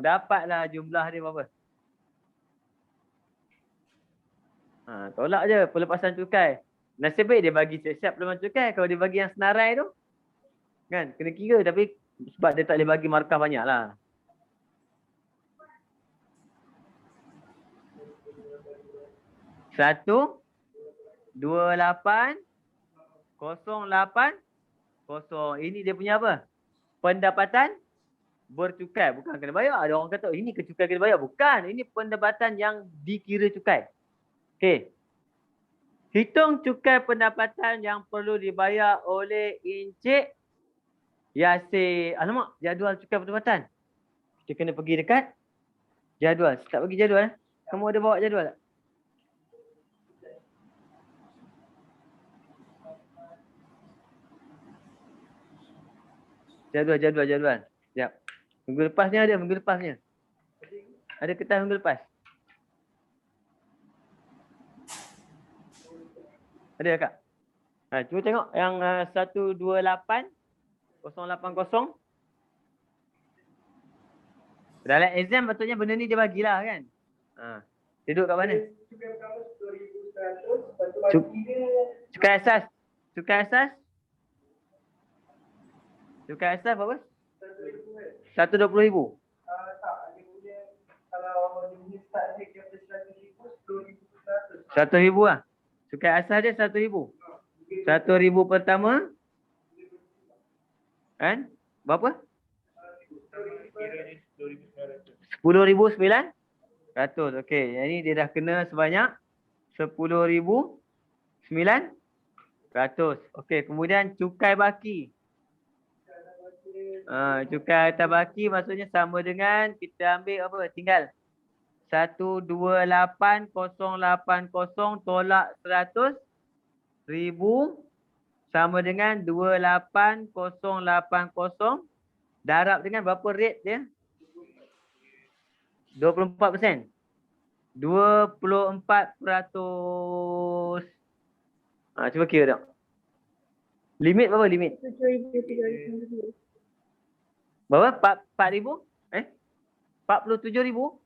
Dapatlah jumlah dia berapa? Tolak je pelepasan cukai. Nasib baik dia bagi siap-siap pelepasan cukai. Kalau dia bagi yang senarai tu kan kena kira, tapi sebab dia tak boleh bagi markah banyak lah. Satu, 28, 08, 0. Ini dia punya apa? Pendapatan bercukai. Bukan kena bayar. Ada orang kata ini kecukai kena bayar. Bukan. Ini pendapatan yang dikira cukai. Okey. Hitung cukai pendapatan yang perlu dibayar oleh Encik Yasir. Alamak, jadual cukai pendapatan. Kita kena pergi dekat jadual. Tak bagi jadual. Kamu ada bawa jadual tak? Jadual. Sekejap. Minggu lepasnya ada, minggu lepasnya. Ada kertas minggu lepas. Ada kak? Cuba tengok yang 128,080. Dalam exam patutnya benda ni dia bagilah kan? Duduk kat mana? Cukai asas. Cukai asas berapa? 120,000. RM100,000 lah. Cukai asas dia RM100,000. RM100,000 pertama. Kan? Berapa? RM10,900. Okey, jadi dia dah kena sebanyak RM10,900. Okey, kemudian cukai baki. Cukai atas baki maksudnya sama dengan kita ambil apa? Tinggal 128,080 tolak 100,000 sama dengan 28,080 darab dengan berapa rate dia? 24%. 24%. Cuba kira tengok. Limit berapa limit? 7,390. Berapa? 4,000? 47,000?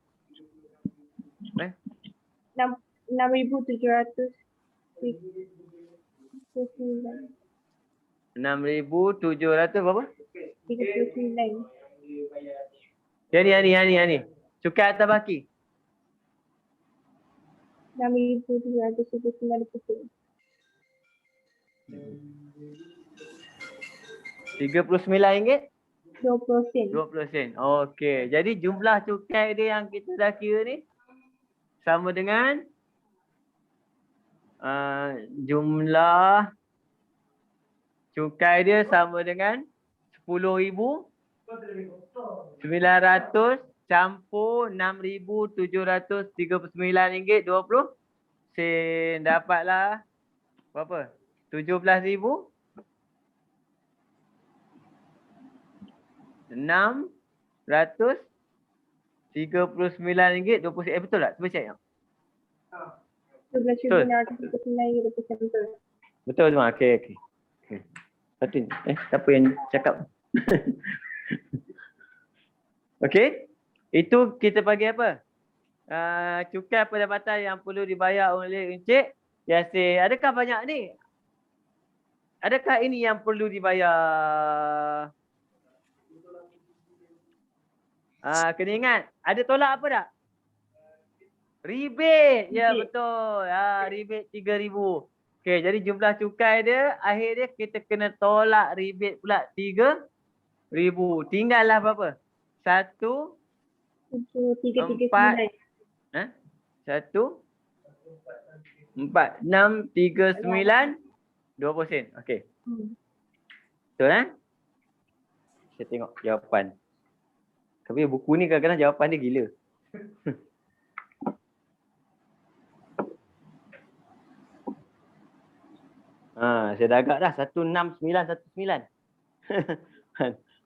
6,700. 6,700 berapa? 39. Yang ni. Cukai atas baki. 6,790. RM39. 20%. 20%. Okey. Jadi jumlah cukai dia yang kita dah kira ni sama dengan jumlah cukai dia sama dengan RM10,900 campur RM6,739.20. Dapatlah berapa? RM17,639.20. Betul tak? Cuba check tengok. 12,939 betul. Betul semua. Okey. Satu siapa yang cakap? Okey. Itu kita bagi apa? Cukai pendapatan yang perlu dibayar oleh Encik Yasir. Adakah banyak ni? Adakah ini yang perlu dibayar? Kena ingat. Ada tolak apa tak? Rebate. Ya, betul. Rebate RM3,000. Okey, jadi jumlah cukai dia akhir dia kita kena tolak rebate pula RM3,000. Tinggallah berapa? 7,339. 1,4,639 20%. Okey. Betul Saya tengok jawapan. Tapi buku ni kadang-kadang jawapan dia gila. Saya dah agak dah 16919.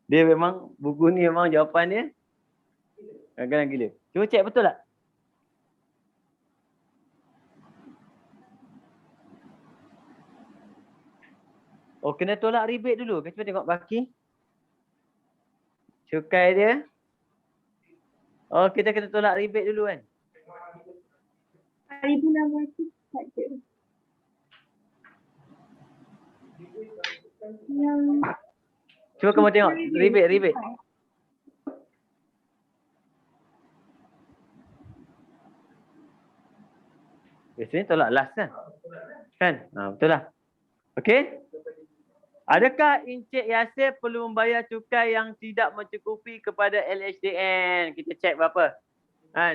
Dia memang, buku ni memang jawapan dia kadang-kadang gila. Cuba cek betul tak? Oh, kena tolak rebate dulu. Cuba tengok baki. Cukai dia. Oh, kita kena tolak rebate dulu kan? 4,600 saja. Yang Cuba kamu tengok. Rebate. Biasanya tolak last kan? Kan? Betul lah. Okey? Adakah Encik Yasir perlu membayar cukai yang tidak mencukupi kepada LHDN? Kita cek berapa.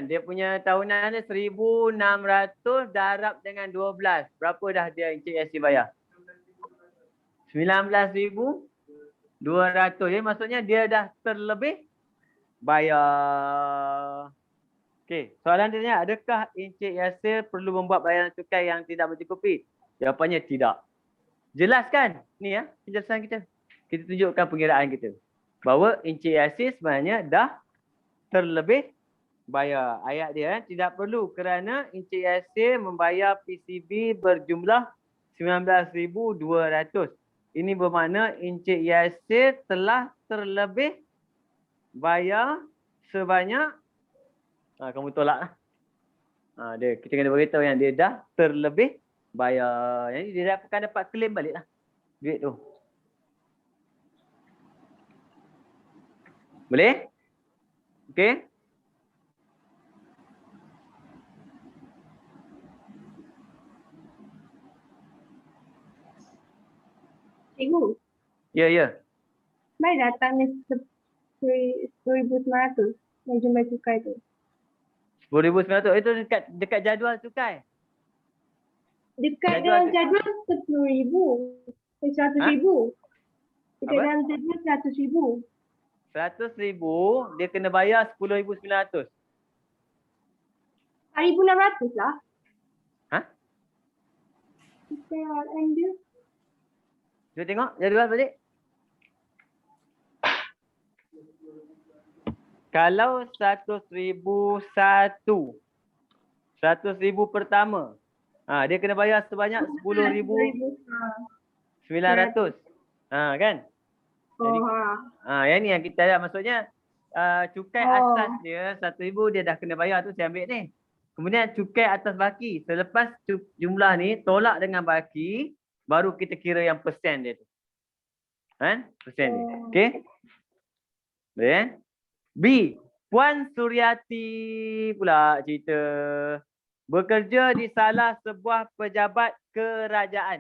Dia punya tahunan dia 1,600 darab dengan 12. Berapa dah dia Encik Yasir bayar? 19,200. Jadi maksudnya dia dah terlebih bayar. Okey, soalan dia tanya, adakah Encik Yasir perlu membuat bayaran cukai yang tidak mencukupi? Jawapannya tidak. Jelas kan? Ni ya, penjelasan kita. Kita tunjukkan pengiraan kita. Bahawa Encik Yasir sebenarnya dah terlebih bayar. Ayat dia tidak perlu kerana Encik Yasir membayar PCB berjumlah 19,200. Ini bermakna Encik Yasir telah terlebih bayar sebanyak kamu tolak lah. Kita kena beritahu yang dia dah terlebih bayar. Jadi dia akan dapat claim balik lah duit tu. Boleh? Okey? cikgu, Ya. baik datangnya 10,900 yang jumlah cukai tu. 10,900 itu dekat jadual cukai. Dekat Jadual dalam jadual 10,000. 100,000. Dekat Apa? dalam jadual 100,000. 100,000 dia kena bayar 10,900. 4,600 lah. Ha? Dekat RM dia. Cuba tengok jadual balik. Kalau 100,001. 100,000 pertama. Dia kena bayar sebanyak 10,900. Kan? Jadi, yang ni yang kita ada. Maksudnya cukai asas dia 1,000 dia dah kena bayar tu saya ambil ni. Kemudian cukai atas baki. Selepas jumlah ni tolak dengan baki, baru kita kira yang persen dia tu. Kan? Persen dia. Okey? Boleh? B. Puan Suryati pula cerita. Bekerja di salah sebuah pejabat kerajaan.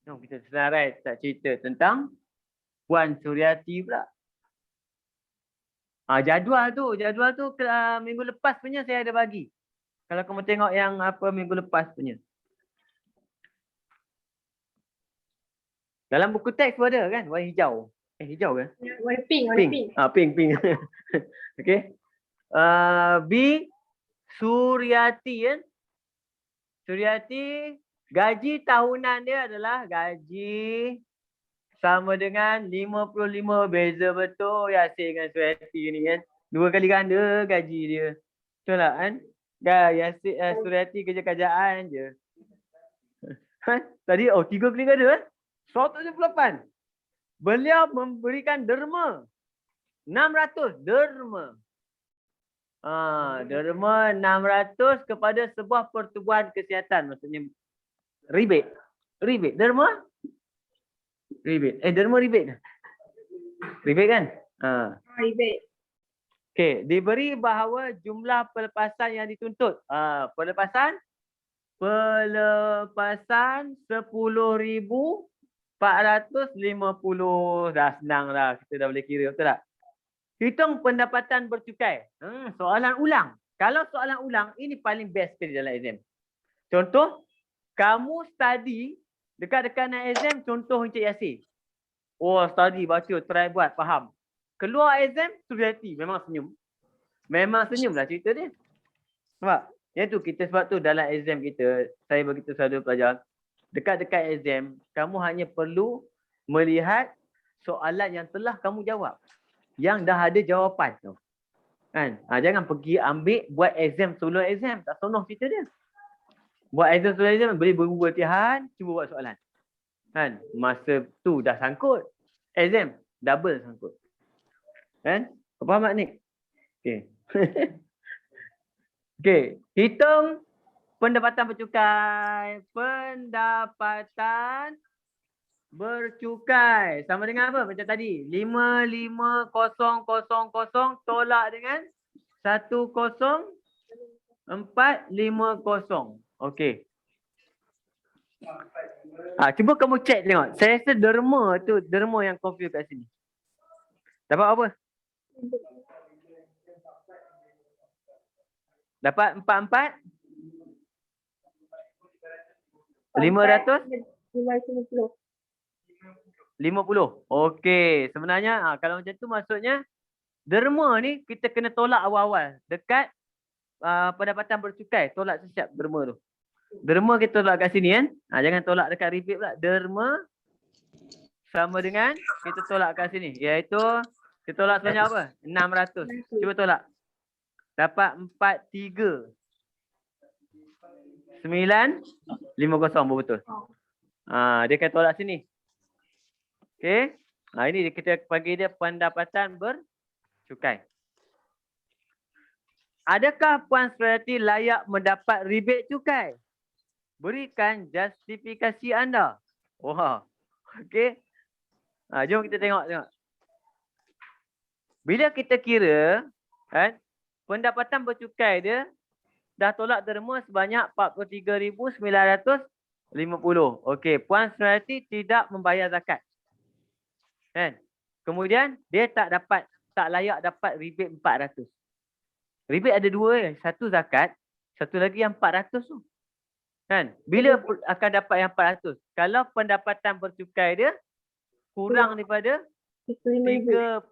Kita senarai tak cerita tentang Puan Suryati pula. Jadual tu minggu lepas punya saya ada bagi. Kalau kamu tengok yang minggu lepas punya. Dalam buku teks pun ada kan? Warna hijau. Hijau kan? Warna pink. Pink. Okey. B. Suryati kan? Suryati gaji tahunan dia adalah gaji sama dengan 55. Beza betul Yasir dengan Suryati ni kan. 2 kali ganda gaji dia. Betul tak kan? Yasir Suryati kerja kerajaan je. Tadi 3 kali ganda kan? 178. Beliau memberikan derma 600. Derma 600 kepada sebuah pertubuhan kesihatan. Maksudnya rebate. Derma? Rebate. Derma rebate. Rebate kan? Rebate. Okey, diberi bahawa jumlah pelepasan yang dituntut. Pelepasan 10,450. Dah senang dah. Kita dah boleh kira. Betul tak? Hitung pendapatan bercukai. Soalan ulang. Kalau soalan ulang, ini paling best sekali dalam exam. Contoh, kamu study dekat-dekat nak exam, contoh Encik Yasir. Study, baca, try buat, faham. Keluar exam, Suryati. Memang senyum. Memang senyum lah cerita dia. Nampak? Sebab tu dalam exam kita, saya beritahu saudara pelajar, dekat-dekat exam, kamu hanya perlu melihat soalan yang telah kamu jawab. Yang dah ada jawapan tu. Kan? Jangan pergi ambil buat exam solo exam. Tak sonoh cerita dia. Buat exam solo exam boleh berbual latihan, cuba buat soalan. Kan? Masa tu dah sangkut. Exam double sangkut. Kan? Kau faham tak ni? Okey. Okey, hitung pendapatan bercukai. Pendapatan bercukai sama dengan apa? Macam tadi, 55000 tolak dengan 10450. Okey. Cuba kamu check tengok. Saya rasa derma yang confuse kat sini. Dapat apa? Dapat 44 500 550. 50. Okey, sebenarnya kalau macam tu maksudnya derma ni kita kena tolak awal-awal dekat pendapatan bercukai, tolak sesiap derma tu. Derma kita tolak kat sini kan. Jangan tolak dekat rebate pula. Derma sama dengan kita tolak kat sini, iaitu kita tolak sebanyak apa? 600. Cuba tolak. Dapat 43 950 betul. Dia akan tolak sini. Okey. Ini kita panggil dia pendapatan bercukai. Adakah Puan Suryati layak mendapat rebate cukai? Berikan justifikasi anda. Wah. Okey. Jom kita tengok. Bila kita kira, kan, pendapatan bercukai dia dah tolak derma sebanyak 43,950. Okey, Puan Suryati tidak membayar zakat. Kan? Kemudian dia tak layak dapat rebate 400. Rebate ada dua, satu zakat, satu lagi yang 400 tu. Kan? Bila akan dapat yang 400? Kalau pendapatan bercukai dia kurang daripada 35,000.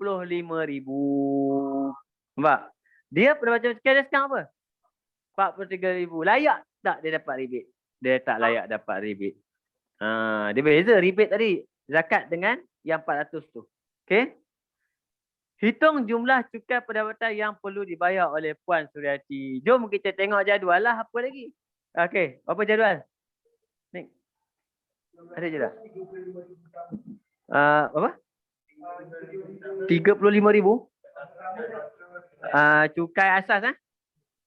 Nampak? Dia pendapatan bercukai dia sekarang apa? 43,000. Layak tak dia dapat rebate? Dia tak layak dapat rebate. Dia beza rebate tadi. Zakat dengan yang 400 tu. Okey? Hitung jumlah cukai pendapatan yang perlu dibayar oleh Puan Suryati. Jom kita tengok jadual lah. Apa lagi? Okey. Apa jadual? Ni. Ada jadual? Apa? 35,000. Cukai asas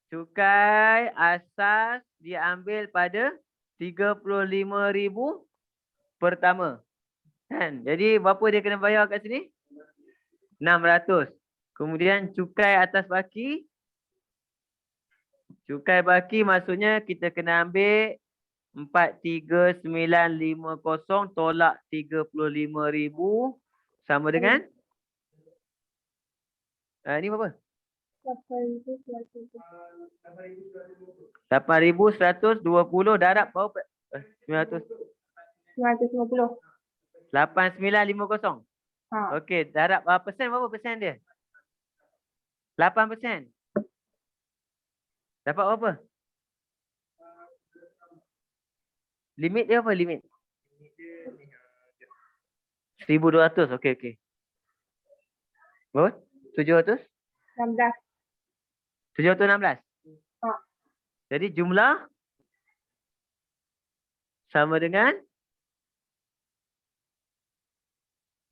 Cukai asas diambil pada 35,000 pertama. Kan? Jadi berapa dia kena bayar kat sini? 600. Kemudian cukai atas baki. Cukai baki maksudnya kita kena ambil 43,950 tolak 35,000 sama dengan ni berapa? 8,120 darab berapa? 900. 950. 8,950. Okey, darab persen berapa persen dia? 8%. Dapat berapa? Limit dia apa limit? 1,200. Okey. Berapa? 700? 16. 716. Jadi jumlah sama dengan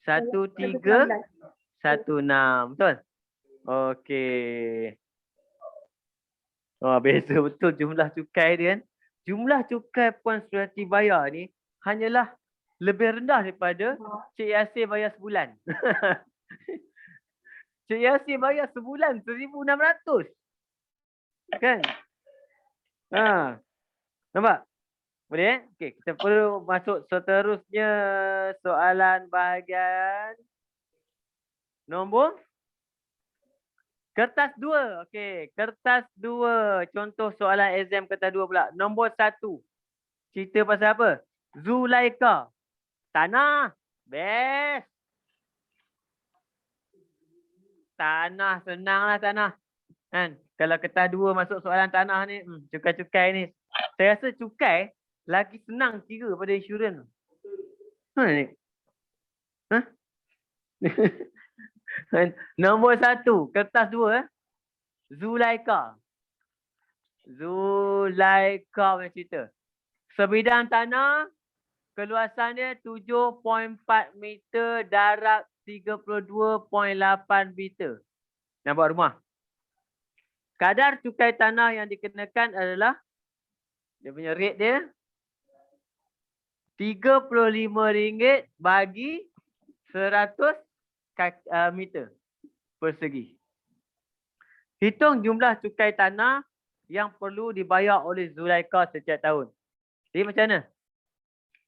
1316. Betul? Okey. Beza betul jumlah cukai dia kan. Jumlah cukai Puan Suryati bayar ni hanyalah lebih rendah daripada Cik Yasir bayar sebulan. Cik Yasir bayar sebulan 1,600. Kan? Nampak? Boleh? Okey, kita perlu masuk seterusnya soalan bahagian nombor kertas 2. Okey, kertas 2. Contoh soalan exam kertas 2 pula. Nombor 1. Cerita pasal apa? Zulaika. Tanah. Best. Tanah. Senanglah tanah. Kan? Kalau kertas 2 masuk soalan tanah ni, cukai-cukai ni. Saya rasa cukai lagi senang kira pada insurans. Ni. Nombor 1, kertas 2. Zulaika. Zulaika punya cerita. Sebidang tanah, keluasannya 7.4 meter, darab 32.8 meter. Nampak rumah? Kadar cukai tanah yang dikenakan adalah, dia punya rate dia, RM35 bagi 100 meter persegi. Hitung jumlah cukai tanah yang perlu dibayar oleh Zulaika setiap tahun. Jadi macam mana?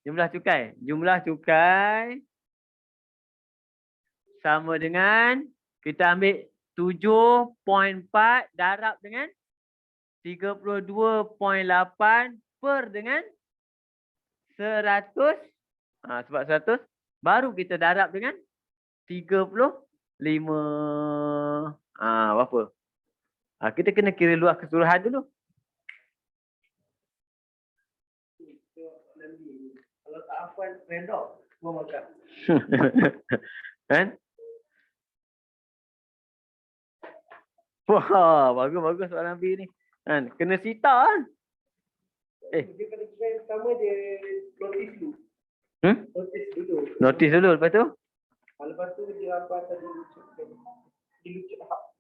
Jumlah cukai. Jumlah cukai sama dengan, kita ambil 7.4 darab dengan 32.8 per dengan 100. Sebab 100, baru kita darab dengan 35. Berapa? Kita kena kira luas keseluruhan dulu. Kalau tak hafal redor, semua makan. Kan? Wah, bagus soalan Nabi ni. Kan? Kena sita kan? Dia kena kira yang pertama dia notis dulu. Notis dulu, lepas tu? Lepas tu dia apa tadi dilucut hak.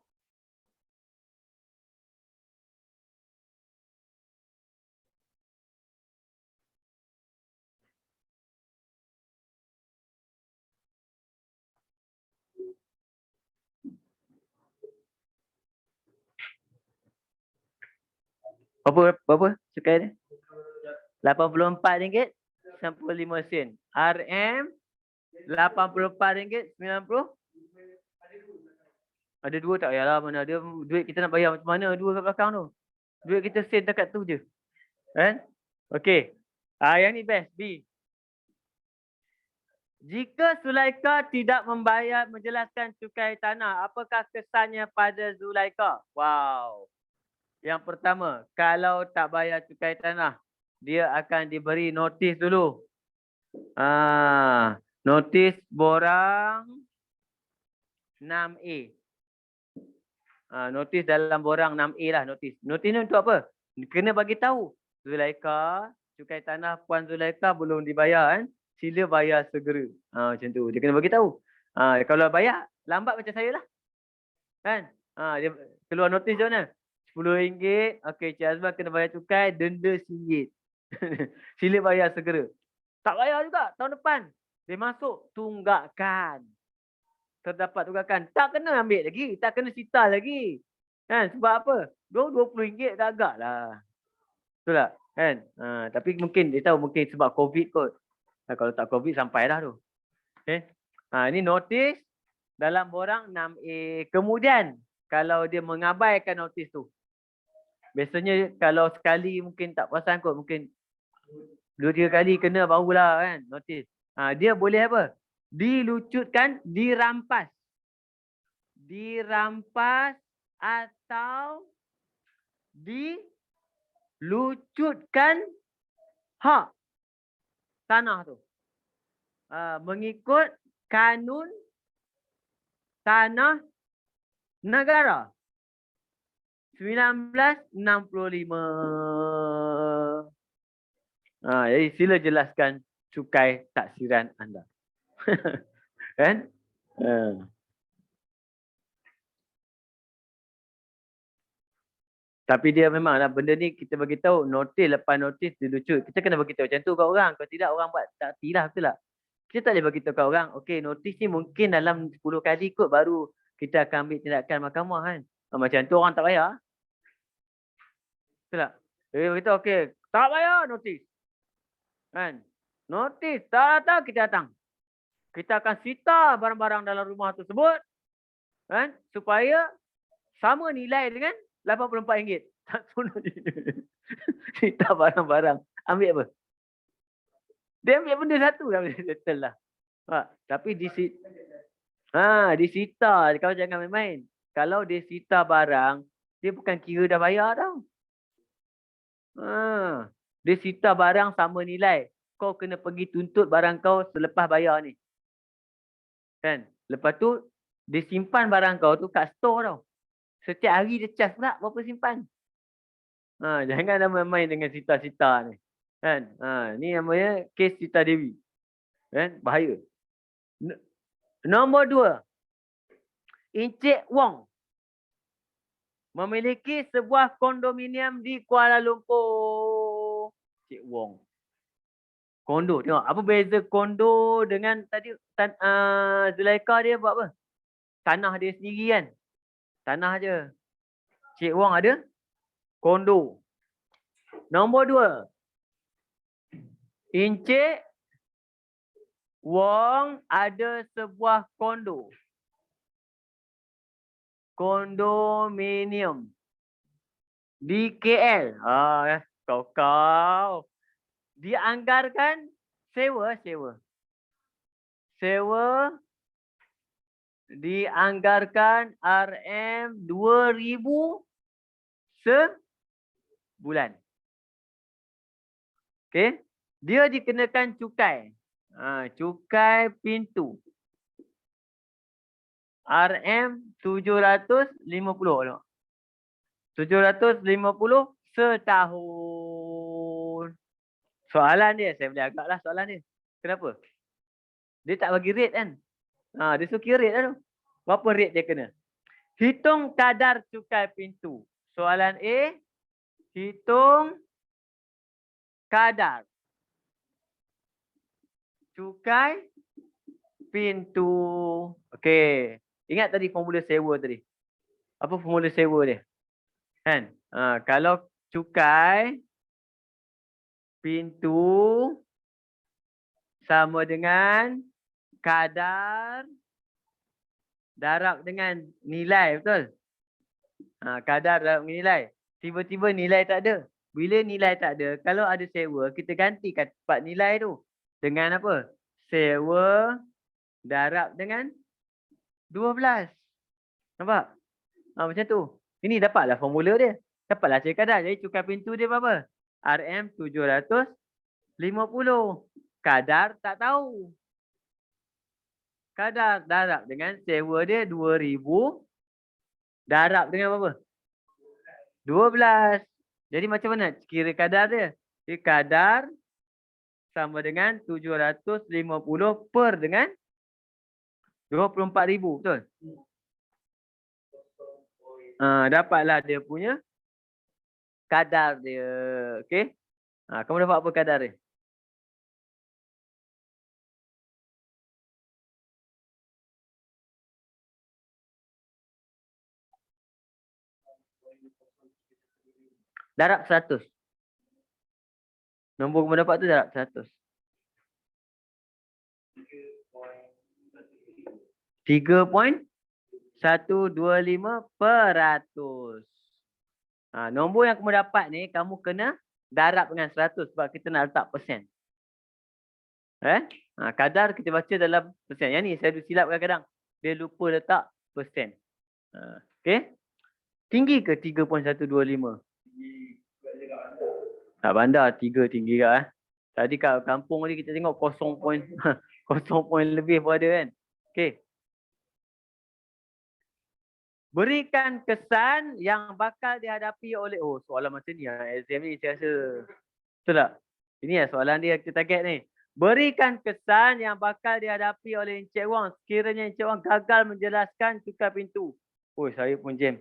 Berapa cukai dia? RM84.95. RM RM84.90. Ada dua tak? Yalah, mana ada duit kita nak bayar macam mana dua kat belakang tu. Duit kita sen dekat tu je. Kan? Okey. Yang ni best. B. Jika Zulaika tidak membayar menjelaskan cukai tanah, apakah kesannya pada Zulaika? Wow. Yang pertama, kalau tak bayar cukai tanah, dia akan diberi notis dulu. Notis borang 6A. Notis dalam borang 6A lah notis. Notis ni untuk apa? Kena bagi tahu. Zulaika, cukai tanah Puan Zulaika belum dibayar kan? Sila bayar segera. Macam tu. Dia kena bagi tahu. Kalau bayar, lambat macam saya lah. Kan? Dia keluar notis macam mana? RM10. Okey, Cik Azman kena bayar cukai, denda RM1. Sila bayar segera. Tak bayar juga tahun depan. Dia masuk tunggakan. Terdapat tunggakan. Tak kena ambil lagi. Tak kena sita lagi. Kan? Sebab apa? RM20 dah agak lah. Betul tak? Kan? Tapi mungkin dia tahu mungkin sebab COVID kot. Kalau tak COVID sampai dah tu. Okay. Ini notis dalam borang 6A. Kemudian kalau dia mengabaikan notis tu. Biasanya kalau sekali mungkin tak perasan kot. Mungkin 2-3 kali kena barulah kan notis. Dia boleh apa? Dilucutkan, dirampas. Dirampas atau dilucutkan hak tanah tu. Mengikut kanun tanah negara 1965. Jadi sila jelaskan cukai taksiran anda. Kan? Tapi dia memanglah benda ni kita bagi tahu notis lepas notis dilucut. Kita kena bagi tahu macam tu kat orang. Kalau tidak orang buat tak tilah, betul tak? Kita tak boleh bagi tahu kat orang, okey notis ni mungkin dalam 10 kali kot baru kita akan ambil tindakan mahkamah kan. Macam tu orang tak bayar. Betul tak? Dia beritahu okey, tak bayar notis. Kan? Notis tak datang, kita datang. Kita akan sita barang-barang dalam rumah tersebut kan supaya sama nilai dengan RM84. Tak suruh sita barang-barang. Ambil apa? Dia ambil benda satu dah boleh settle lah. Tapi disita. Kau jangan main-main. Kalau dia sita barang, dia bukan kira dah bayar tau. Dia sita barang sama nilai. Kau kena pergi tuntut barang kau selepas bayar ni. Kan? Lepas tu dia simpan barang kau tu kat store tau. Setiap hari dia charge pula berapa simpan. Jangan main-main dengan Sita ni. Kan? Ni namanya kes Sita Dewi. Kan? Bahaya. Nombor 2. Encik Wong memiliki sebuah kondominium di Kuala Lumpur. Encik Wong. Kondo. Tengok apa beza kondo dengan tadi Zulaikha dia buat apa? Tanah dia sendiri kan. Tanah je. Encik Wong ada kondo. Nombor 2. Encik Wong ada sebuah kondo. Kondominium di KL. Kau. Dianggarkan sewa. Sewa dianggarkan RM2,000 sebulan. Okey. Dia dikenakan cukai. Cukai pintu. RM750. 750 setahun. Soalan dia, saya boleh agaklah soalan dia. Kenapa? Dia tak bagi rate kan? Dia suruh kira rate lah tu. Berapa rate dia kena? Hitung kadar cukai pintu. Soalan A, hitung kadar cukai pintu. Okey. Ingat tadi formula sewa tadi. Apa formula sewa dia? Kan? Kalau cukai pintu sama dengan kadar darab dengan nilai, betul? Kadar darab dengan nilai. Tiba-tiba nilai tak ada. Bila nilai tak ada, kalau ada sewa, kita gantikan part nilai tu. Dengan apa? Sewa darab dengan 12. Nampak? Macam tu. Ini dapatlah formula dia. Dapatlah cari kadar. Jadi cukai pintu dia berapa? RM750. Kadar tak tahu. Kadar darab dengan sewa dia 2,000. Darab dengan berapa? 12. Jadi macam mana kira kadar dia? Jadi kadar sama dengan 750 per dengan 24,000. Betul? Dapatlah dia punya kadar dia. Okey? Kamu dapat apa kadar dia? Darab 100. Nombor kamu dapat tu darab 100. 3.125%. Nombor yang kamu dapat ni, kamu kena darab dengan 100 sebab kita nak letak persen. Kadar kita baca dalam persen. Yang ni saya silap kadang-kadang. Dia lupa letak persen. Okey. Tinggi ke 3.125? Tak bandar 3 tinggi ke? Tadi kat kampung ni kita tengok 0 point lebih pun ada kan. Okey. Berikan kesan yang bakal dihadapi oleh... soalan macam ni exam ni saya rasa. Betul tak? Ini soalan dia kita target ni. Berikan kesan yang bakal dihadapi oleh Encik Wong sekiranya Encik Wong gagal menjelaskan cukai pintu. Saya pun jam.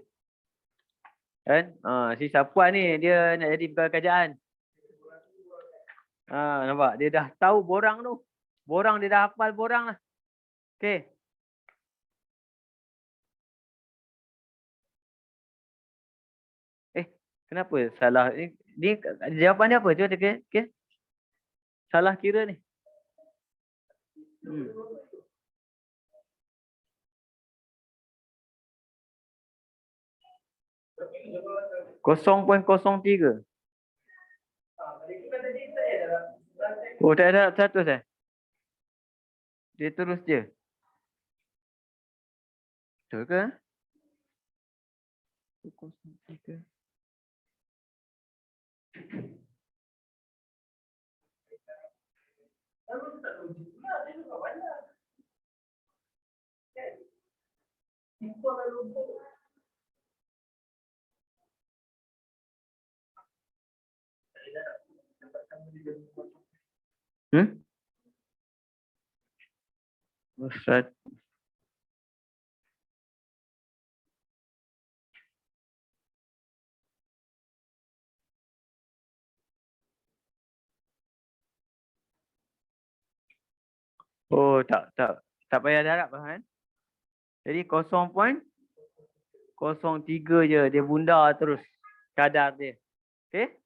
Kan? Si Sapuan ni dia nak jadi pegawai kerajaan. Nampak? Dia dah tahu borang tu. Borang dia dah hafal borang lah. Okey. Kenapa salah ni? Jawapan dia apa? Cuba tengok. Okey. Salah kira ni. 0.03. Tak ada 100 Dia terus je. Betul ke? 0.03. Hmm? Ustaz. Oh, tak payah darab kan? Jadi 0.03 je dia bundar terus kadar dia. Okey?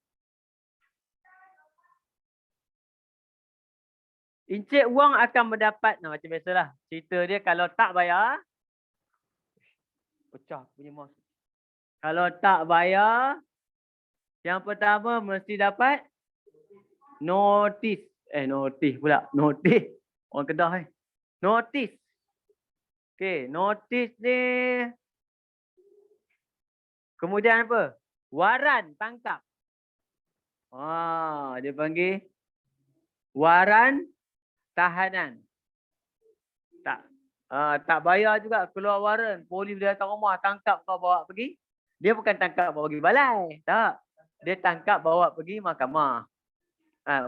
Encik Wang akan mendapat, nah macam biasalah. Cerita dia kalau tak bayar, pecah punya mouse. Kalau tak bayar, yang pertama mesti dapat notis. Notis pula. Notis. Orang Kedah Notis. Okey, notis ni. Kemudian apa? Waran tangkap. Dia panggil waran tahanan. Tak bayar juga keluar waran. Polis dia datang rumah tangkap kau bawa pergi. Dia bukan tangkap bawa pergi balai. Tak. Dia tangkap bawa pergi mahkamah.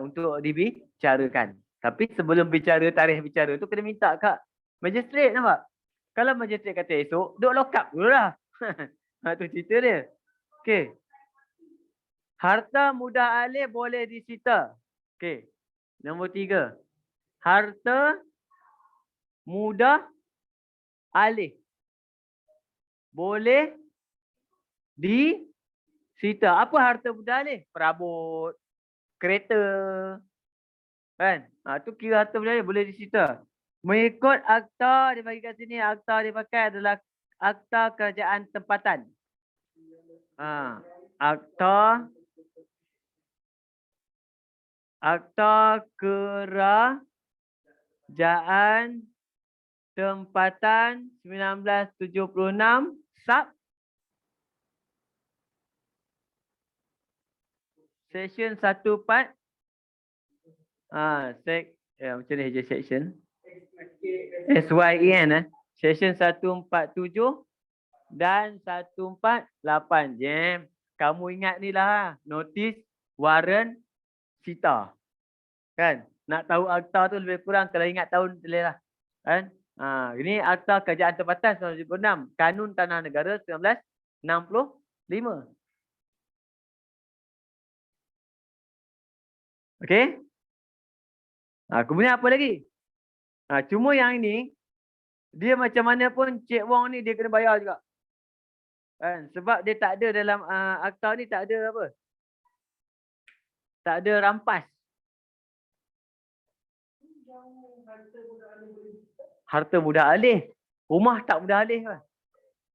Untuk dibicarakan. Tapi sebelum bicara tarikh bicara tu kena minta kat magistrate, nampak? Kalau magistrate kata esok, duk lock up dulu lah. Tu cerita dia. Okey. Harta mudah alih boleh disita. Okey. Nombor 3. Harta mudah alih boleh disita. Apa harta mudah alih? Perabot, kereta. Kan? Tu kira harta mudah alih boleh disita. Mengikut akta, dia bagi kat sini, akta dia pakai adalah akta kerajaan tempatan. Akta kerajaan tempatan 1976 sub section 14 macam ni je section SYEN section 147 dan 148. Jam. Kamu ingat ni lah, notis waran sita. Kan? Nak tahu akta tu lebih kurang kalau ingat tahun boleh lah. Kan? Ini akta kerajaan tempatan 1976, Kanun Tanah Negara 1965. Okey? Kemudian apa lagi? Cuma yang ini dia macam mana pun Cik Wong ni dia kena bayar juga. Kan? Sebab dia tak ada dalam akta ni, tak ada apa? Tak ada rampas. Harta mudah alih. Rumah tak mudah alih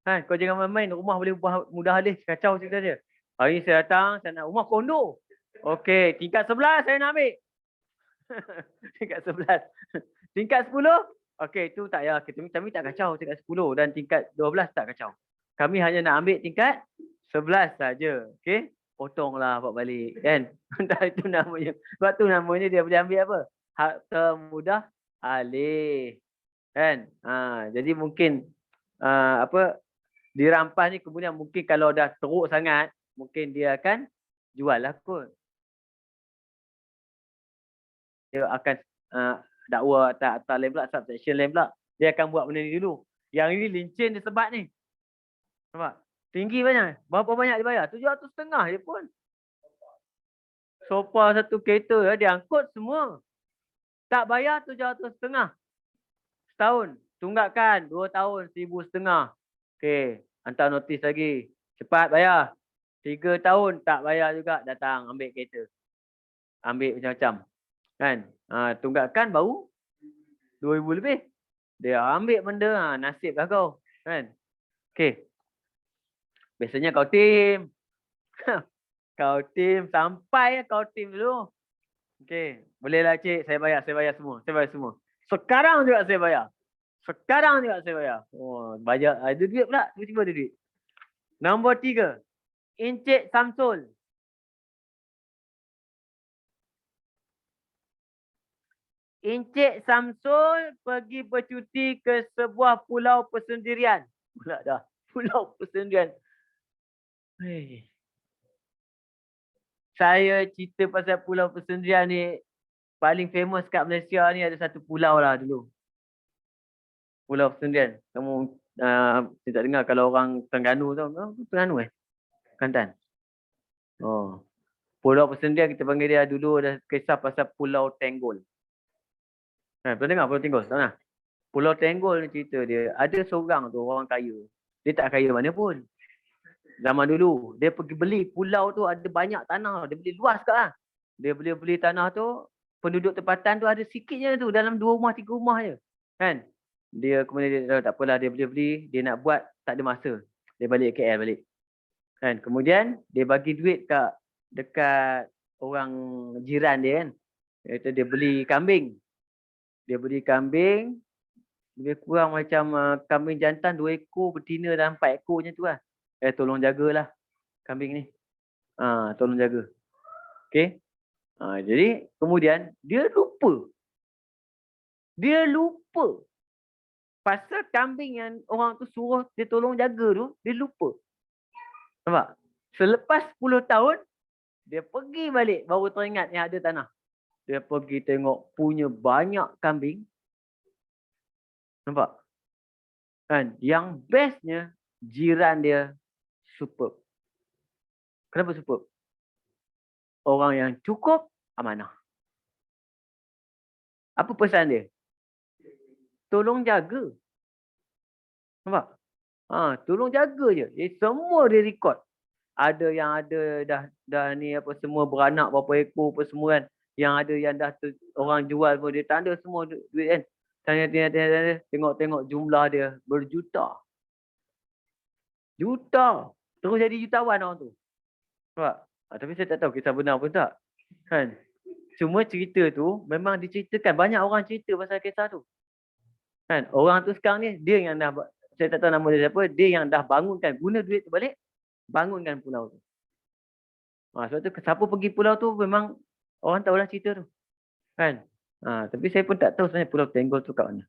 kan? Kau jangan main-main. Rumah boleh mudah alih. Kacau cerita dia. Hari ni saya datang, saya nak rumah kondo. Okey, tingkat 11 saya nak ambil. Tingkat 11. Tingkat 10? Okey, tu tak ya. Kami tak kacau tingkat 10 dan tingkat 12 tak kacau. Kami hanya nak ambil tingkat 11 saja. Okey? Potonglah buat balik kan. Itu namanya. Sebab tu namanya dia boleh ambil apa? Harta mudah alih. Kan? Jadi mungkin dirampas ni kemudian mungkin kalau dah teruk sangat, mungkin dia akan jual lah kot. Dia akan dakwa atas lain pula, subsection lain pula. Dia akan buat benda ni dulu. Yang ini lincin dia sebat ni. Nampak? Tinggi banyak. Berapa banyak dia bayar? 750 je pun. Sofa satu kereta dia angkut semua. Tak bayar 750 setahun. Tunggakan 2 tahun 1,500. Okey, hantar notis lagi. Cepat bayar. 3 tahun tak bayar juga, datang ambil kereta. Ambil macam-macam. Kan? Tunggakan baru 2,000 lebih. Dia ambil benda, nasib lah kau. Kan? Okey. Biasanya kau tim. Kau tim sampai kau tim dulu. Okey, bolehlah cik, saya bayar semua. Sekarang juga saya bayar. Bayar ada duit pula, tiba-tiba ada duit. Nombor 3. Encik Samsul. Encik Samsul pergi bercuti ke sebuah pulau persendirian. pula dah. Pulau Persendirian. Hei. Saya cerita pasal Pulau Persendirian ni paling famous kat Malaysia ni ada satu pulau lah dulu. Pulau Persendirian. Kamu saya tak dengar kalau orang Terengganu tu. Terengganu Kelantan. Oh. Pulau Persendirian kita panggil dia dulu ada kisah pasal Pulau Tenggol. Pernah dengar Pulau Tenggol? Tak pernah? Pulau Tenggol ni cerita dia. Ada seorang tu orang kaya. Dia tak kaya mana pun. Zaman dulu. Dia pergi beli pulau tu ada banyak tanah. Dia beli luas kat lah. Dia beli tanah tu. Penduduk tempatan tu ada sikitnya tu. Dalam 2 rumah 3 rumah je. Kan? Dia kemudian dia tak apalah dia beli. Dia nak buat tak ada masa. Dia balik KL balik. Kan? Kemudian dia bagi duit dekat orang jiran dia kan. Dia beli kambing. Dia beli kambing. Lebih kurang macam kambing jantan 2 ekor, betina dan 4 ekor macam tu lah. Tolong jagalah kambing ni. Tolong jaga. Okey. Jadi kemudian dia lupa. Pasal kambing yang orang tu suruh dia tolong jaga tu, dia lupa. Nampak? Selepas 10 tahun, dia pergi balik baru teringat yang ada tanah. Dia pergi tengok punya banyak kambing. Nampak? Kan? Yang bestnya jiran dia superb. Kenapa superb? Orang yang cukup amanah. Apa pesan dia? Tolong jaga. Nampak? Tolong jaga je. Semua dia record. Ada yang ada dah ni apa semua beranak berapa ekor apa semua kan. Yang ada yang dah orang jual pun dia tanda semua duit kan. Tanya tengok jumlah dia berjuta. Juta. Terus jadi jutawan orang tu. Nampak? Tapi saya tak tahu kisah benar pun tak. Kan? Cuma cerita tu memang diceritakan. Banyak orang cerita pasal kisah tu. Kan? Orang tu sekarang ni, dia yang dah, saya tak tahu nama dia siapa, dia yang dah bangunkan, guna duit tu balik, bangunkan pulau tu. Sebab tu, siapa pergi pulau tu memang orang tahulah cerita tu. Kan? Tapi saya pun tak tahu sebenarnya Pulau Tenggol tu kat mana.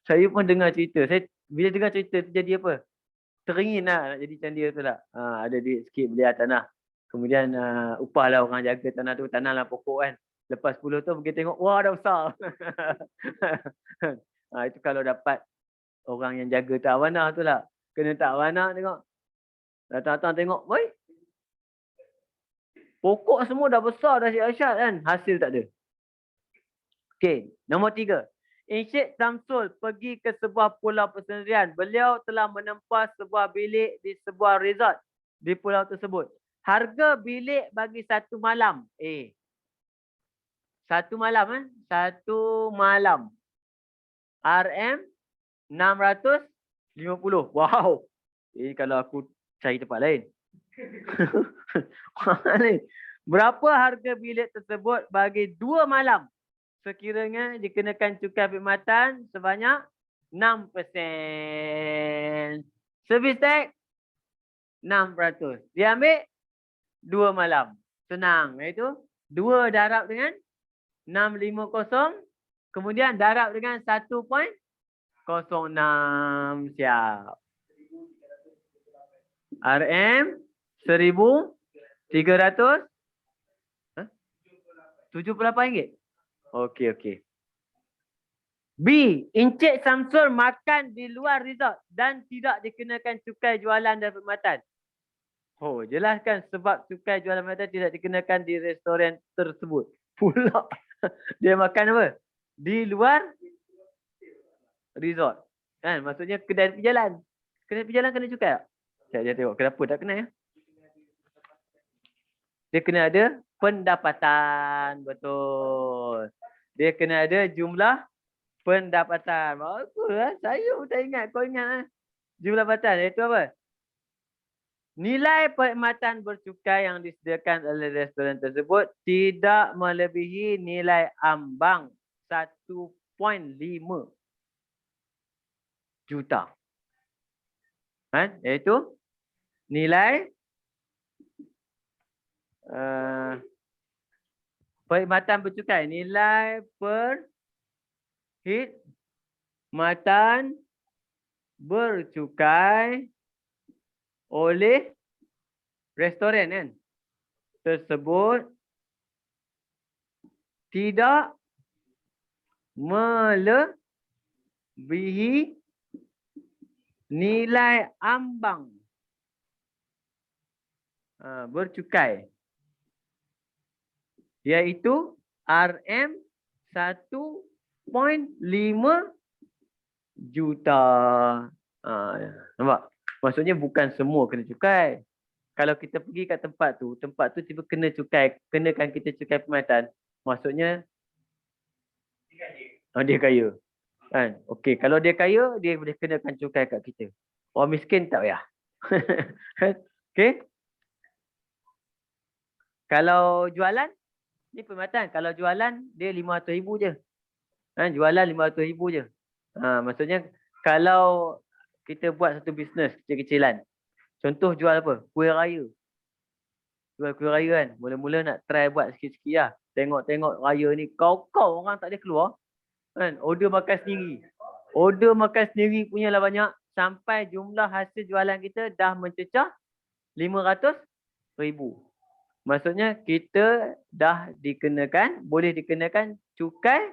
saya pun dengar cerita. Bila dengar cerita tu jadi apa? Teringin lah nak jadi macam dia tu lah. Ada duit sikit beli tanah. Kemudian upahlah orang jaga tanah tu, tanahlah pokok kan. Lepas 10 tu pergi tengok, wah dah besar. Itu kalau dapat orang yang jaga tak amanah tu lah. Kena tak amanah tengok. Datang-datang tengok, woi. Pokok semua dah besar, dah siap-siap kan. Hasil tak ada. Okey, nombor 3. Encik Samsul pergi ke sebuah pulau persendirian. Beliau telah menempas sebuah bilik di sebuah resort di pulau tersebut. Harga bilik bagi 1 malam. 1 malam 1 malam. RM 650. Wow. Kalau aku cari tempat lain. Berapa harga bilik tersebut bagi 2 malam? Sekiranya dikenakan cukai perkhidmatan sebanyak 6%. Servis tax 6%. Dia ambil 2 malam. Senang. Iaitu 2 darab dengan 650. Kemudian darab dengan 1.06. Siap. RM 1,300. RM78. Okey. B. Encik Samsul makan di luar resort dan tidak dikenakan cukai jualan dan perkhidmatan. Jelaskan sebab cukai jualan perkhidmatan tidak dikenakan di restoran tersebut. Pula dia makan apa? Di luar resort. Kan? Maksudnya kedai tepi jalan. Kedai tepi jalan kena cukai tak? Saya tengok kenapa tak kena ya. Dia kena ada pendapatan. Betul. Dia kena ada jumlah pendapatan. Bagus lah. Saya pun tak ingat. Kau ingat lah. Jumlah pendapatan. Iaitu apa? Nilai perkhidmatan bercukai yang disediakan oleh restoran tersebut tidak melebihi nilai ambang 1.5 juta. Iaitu nilai perkhidmatan bercukai. Nilai perkhidmatan bercukai oleh restoran kan tersebut tidak melebihi nilai ambang bercukai iaitu RM 1.5 juta. Nampak? Maksudnya bukan semua kena cukai. Kalau kita pergi kat tempat tu tiba kena cukai, kenakan kita cukai perkhidmatan, maksudnya dia kaya. Kan? Okey, kalau dia kaya, dia boleh kenakan cukai kat kita. Orang miskin tak payah. Okey. Kalau jualan, ni perkhidmatan. Kalau jualan, dia 500,000 je. Jualan 500,000 je. Maksudnya, kalau kita buat satu bisnes kecil-kecilan, contoh jual apa? Kuih raya. Jual kuih raya kan. Mula-mula nak try buat sikit-sikit lah. Tengok-tengok raya ni, kau orang tak boleh keluar. Kan? Order makan sendiri. Order makan sendiri punya lah banyak. Sampai jumlah hasil jualan kita dah mencecah 500,000. Maksudnya kita dah boleh dikenakan cukai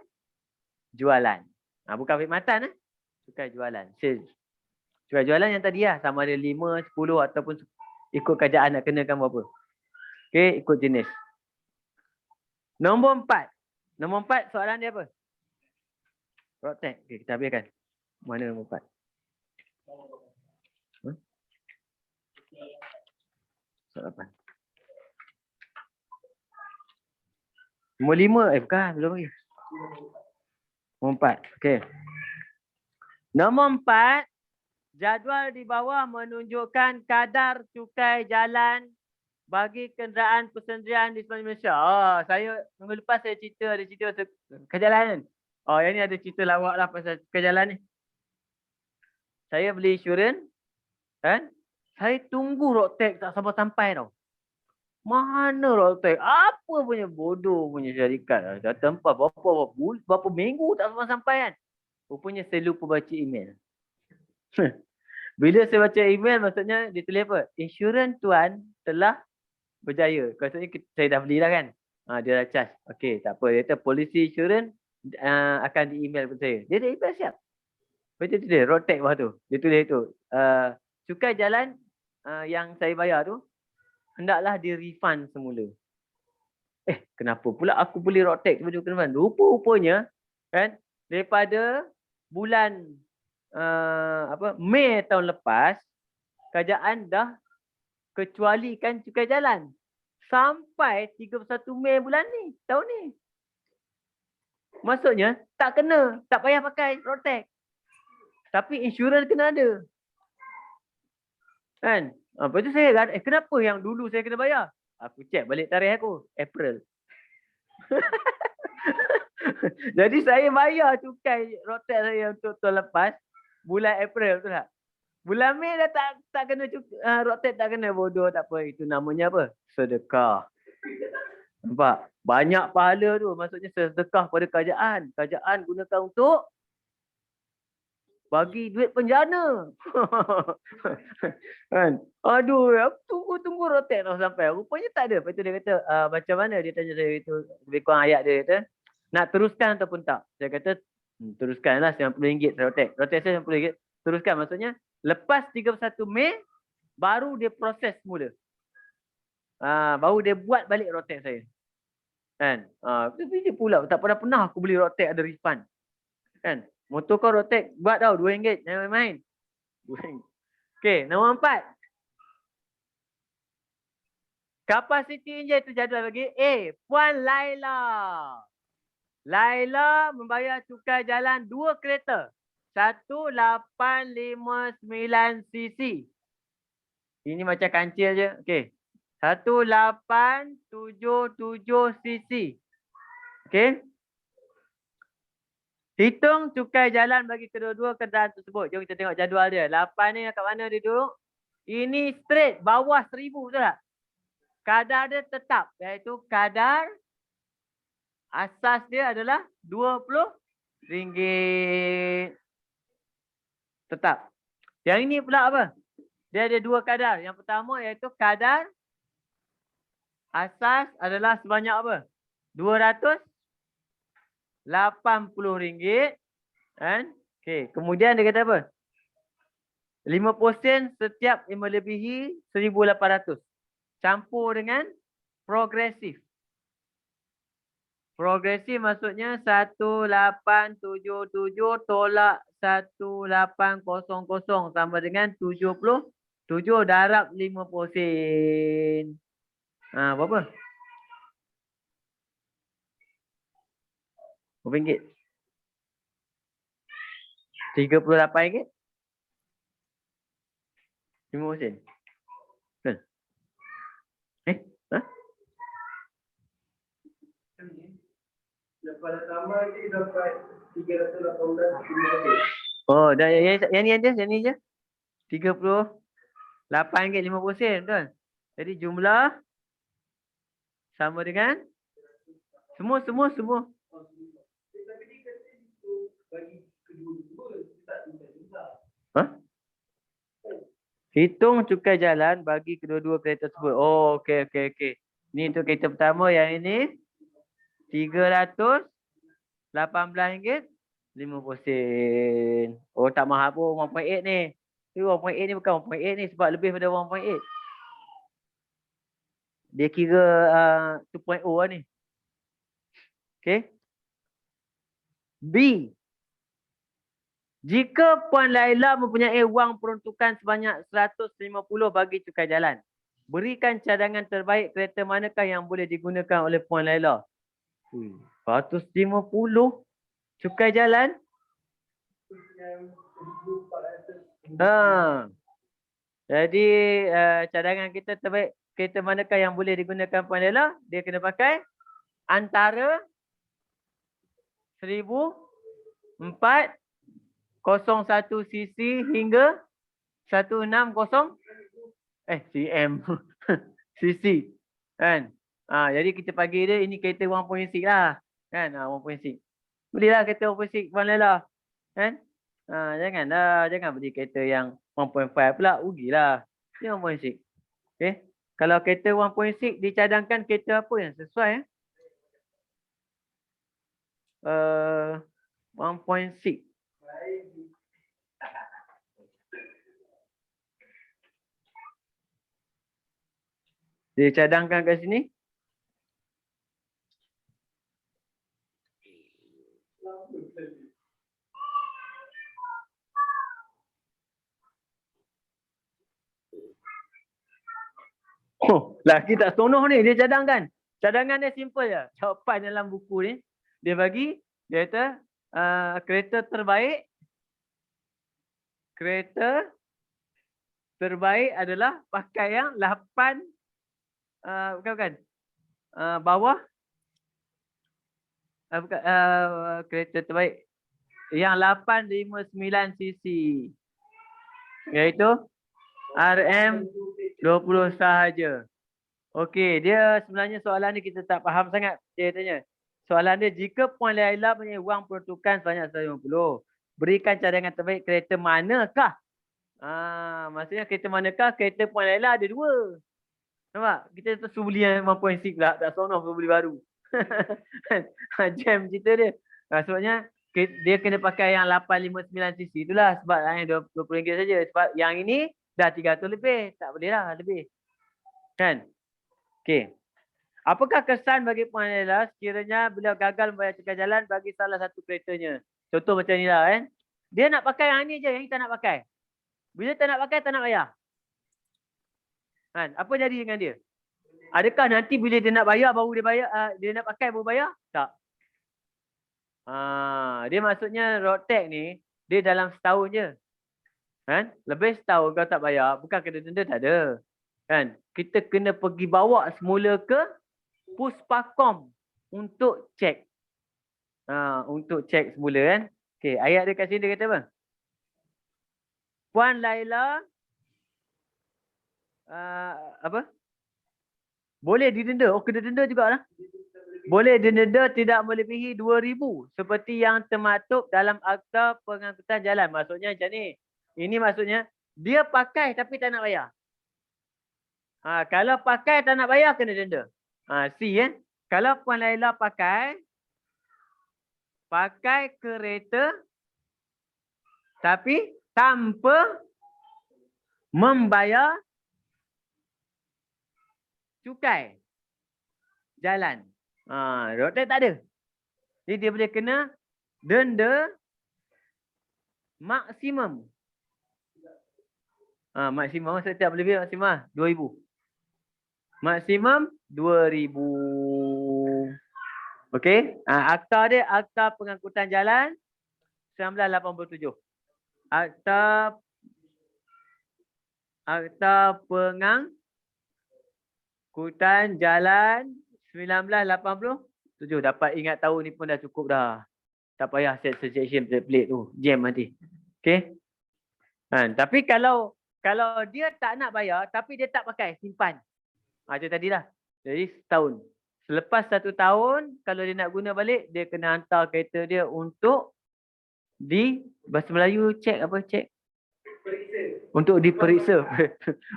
jualan. Bukan perkhidmatan. Cukai jualan. Sales. Cukai jualan yang tadi lah. Sama ada 5, 10 ataupun ikut kerajaan nak kenakan berapa. Okey, ikut jenis. Nombor 4. Nombor 4 soalan dia apa? Rotek. Okey, kita habiskan. Mana nombor 4? Soalan 8. Nombor 5. Bukan. Belum lagi. Nombor 4. Okey. Nombor 4. Jadual di bawah menunjukkan kadar cukai jalan bagi kenderaan persendirian di sepanjang Malaysia. Saya minggu lepas saya ada cerita kejalanan. Yang ni ada cerita lawak lah pasal cukai jalan ni. Saya beli insurans kan. Saya tunggu road tax tak sampai tau. Mana road tax? Apa punya bodoh punya syarikat. Dah tempat berapa minggu tak sampai kan. Rupanya saya lupa baca email. Bila saya baca email, maksudnya dia tulis apa? Insurans tuan telah berjaya. Maksudnya saya dah beli dah kan. Dia dah charge. Okey, tak apa. Dia kata polisi insurans akan di-email kepada saya. Dia dah email siap. Lepas tu dia road tax bawah tu. Dia tulis tu. Cukai jalan yang saya bayar tu, hendaklah di refund semula. Kenapa pula aku beli road tax baju refund? Rupa-rupanya kan daripada bulan Mei tahun lepas, kerajaan dah kecualikan cukai jalan sampai 31 Mei bulan ni, tahun ni. Maksudnya tak kena, tak payah pakai road tax. Tapi insurans kena ada. Kan? Lepas tu saya kata, kenapa yang dulu saya kena bayar? Aku check balik tarikh aku, April. Jadi saya bayar cukai road tax saya untuk tahun lepas, bulan April tu lah. Bulan Mei dah tak kena road tax, tak kena, bodoh, tak apa. Itu namanya apa? Sedekah. Nampak? Banyak pahala tu. Maksudnya sedekah pada kerajaan. Kerajaan gunakan untuk bagi duit penjana. Kan? Aduh, aku tunggu road tax sampai. Rupanya tak ada. Lepas tu dia kata, macam mana? Dia tanya saya itu, lebih kurang ayat dia kata, nak teruskan ataupun tak? Saya kata, teruskanlah RM90 road tax. Road tax saya RM90. Teruskan, maksudnya lepas 31 Mei baru dia proses semula. Baru dia buat balik road tax saya. Kan? Tapi dia pula tak pernah aku beli road tax ada refund. Kan? Motor kau road tax buat tau RM2. Jangan main-main. Okey, nombor 4. Kapasiti enjin tu jadual bagi Puan Laila. Laila membayar cukai jalan 2 kereta. 1859cc. Ini macam kancil je. Okey. 1877cc. Okey. Hitung cukai jalan bagi kedua-dua kenderaan tersebut. Jom kita tengok jadual dia. 8 ni kat mana dia duduk? Ini straight bawah 1000, betul tak? Kadar dia tetap, iaitu kadar asas dia adalah RM20. Tetap. Yang ini pula apa? Dia ada dua kadar. Yang pertama iaitu kadar asas adalah sebanyak apa? RM280. Kan? Okey, kemudian dia kata apa? 5% setiap yang melebihi 1,800. Campur dengan progresif. Progresif maksudnya 1877 tolak 1800 sama dengan 77 darab 5%. Berapa? Berapa ringgit? RM38. 5%. Betul? Ha? Lepas dah tambah ni dapat 318. Oh, dah yang ni aja, yang ni aja. RM38.50, betul? Jadi jumlah sama dengan semua. Tapi ni kata untuk bagi kedua-dua tak juga. Ha? Hitung cukai jalan bagi kedua-dua kereta tersebut. Oh, okey. Ni untuk kereta pertama, yang ini RM318.50. Oh, tak mahal pun 1.8 ni. Tapi 1.8 ni bukan 1.8 ni sebab lebih pada 1.8. Dia kira 2.0 lah ni. Okey. B. Jika Puan Laila mempunyai wang peruntukan sebanyak 150 bagi cukai jalan, berikan cadangan terbaik kereta manakah yang boleh digunakan oleh Puan Laila? 150 cukai jalan? Jadi cadangan kita terbaik kereta manakah yang boleh digunakan Puan Laila? Dia kena pakai antara 1,401 cc hingga 160 cm cc kan. Jadi kita bagi dia ini kereta 1.6 lah kan. 1.6. Belilah kereta 1.6 Puan Laila kan. Jangan beli kereta yang 1.5 pula, rugilah. Dia 1.6. Okey. Kalau kereta 1.6 dicadangkan kereta apa yang sesuai 1.6. Dia cadangkan kat sini. Oh, laki tak seronok ni dia cadangkan. Cadangan dia simple je. Jawapan dalam buku ni dia bagi, dia kata kereta terbaik adalah pakai yang 8 bukan bawah kereta terbaik yang 859 cc iaitu RM20 sahaja. Okey, dia sebenarnya soalan ni kita tak faham sangat. Dia tanya. Soalan dia, jika Puan Laila punya wang peruntukan sebanyak 150, berikan cadangan terbaik kereta manakah? Maksudnya kereta manakah? Kereta Puan Laila ada dua. Nampak? Kita terus beli yang 1.6 lah. Tak seronok perlu beli baru. Jam cerita dia. Sebabnya dia kena pakai yang 859cc itulah. Sebab yang RM20 saja. Sebab yang ini dah 300 lebih. Tak boleh lah lebih. Kan? Okey. Apakah kesan bagi Puan Laila sekiranya beliau gagal membayar cukai jalan bagi salah satu keretanya? Contoh macam ni lah kan. Dia nak pakai yang ni je. Yang ni tak nak pakai. Bila tak nak pakai, tak nak bayar. Kan? Apa jadi dengan dia? Adakah nanti bila dia nak bayar baru dia bayar, dia nak pakai baru bayar? Tak. Dia maksudnya road tax ni dia dalam setahun je. Kan? Lebih setahun kau tak bayar, bukan kena denda, tak ada. Kan? Kita kena pergi bawa semula ke Puspakom untuk cek. Untuk cek semula kan. Okey, ayat dia kat sini dia kata apa? Puan Laila apa? Boleh didenda. Oh, kena denda jugalah. Boleh didenda tidak melebihi 2,000 seperti yang termaktub dalam Akta Pengangkutan Jalan. Maksudnya macam ni. Ini maksudnya dia pakai tapi tak nak bayar. Kalau pakai tak nak bayar kena denda. C Kalau Puan Laila pakai kereta tapi tanpa membayar cukai jalan. Road tax tak ada. Jadi dia boleh kena denda maksimum. Maksimum setiap lebih maksimum RM2,000. Maksimum RM2,000. Okey. Akta dia Akta Pengangkutan Jalan 1987. Akta Pengangkutan Jalan 1987. Dapat ingat tahun ni pun dah cukup dah. Tak payah set section pelik tu. Jam nanti. Okey. Tapi kalau dia tak nak bayar tapi dia tak pakai, simpan. Itu tadilah. Jadi setahun. Selepas 1 tahun, kalau dia nak guna balik, dia kena hantar kereta dia untuk bahasa Melayu cek apa cek? Untuk diperiksa.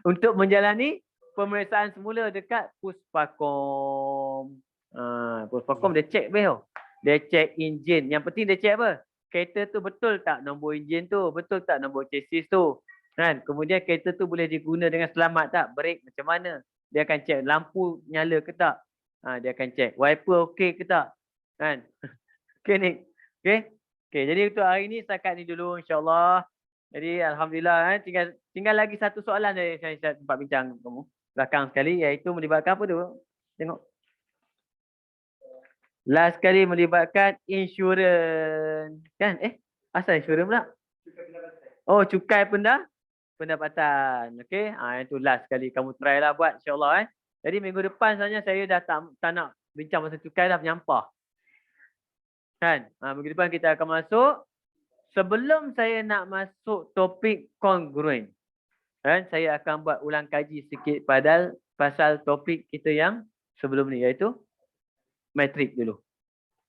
Untuk menjalani pemeriksaan semula dekat Puspakom. Puspakom dia cek tau. Dia cek enjin. Yang penting dia cek apa? Kereta tu betul tak nombor enjin tu? Betul tak nombor chassis tu? Kan? Kemudian kereta tu boleh diguna dengan selamat tak? Brake macam mana? Dia akan cek lampu nyala ke tak? Dia akan cek wiper okey ke tak? Kan? Okey ni. Okey. Jadi untuk hari ni setakat ni dulu insya-Allah. Jadi alhamdulillah tinggal lagi satu soalan dari saya sempat bincang dengan kamu belakang sekali, iaitu melibatkan apa tu? Tengok. Last sekali melibatkan insurans. Kan? Asal insurans pula? Cukai pendapatan. Okey. Itu last sekali kamu try lah buat insya-Allah Jadi minggu depan sebenarnya saya dah tak nak bincang pasal cukai dah, menyampah. Kan? Minggu depan kita akan masuk. Sebelum saya nak masuk topik kongruen, kan, saya akan buat ulang kaji sikit pasal topik kita yang sebelum ni, iaitu matrik dulu.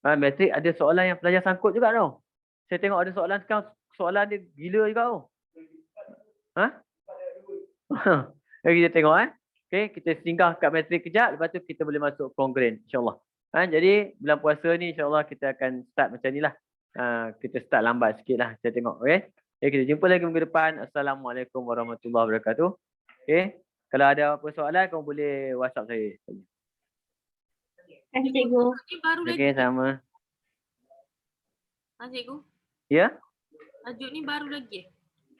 Matrik ada soalan yang pelajar sangkut juga tau. Saya tengok ada soalan sekarang, soalan dia gila juga tau. Kita tengok Okey, kita singgah kat matrik kejap, lepas tu kita boleh masuk kongruen insya-Allah. Jadi bulan puasa ni insya-Allah kita akan start macam ni lah. Kita start lambat sikit lah, saya tengok. Okey. Kita jumpa lagi minggu depan. Assalamualaikum warahmatullahi wabarakatuh. Okey. Kalau ada apa soalan, kamu boleh WhatsApp saya. Cikgu. Ni baru lagi. Okey, sama. Cikgu. Ya? Tajuk ni baru lagi.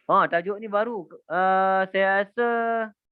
Tajuk ni baru. Saya rasa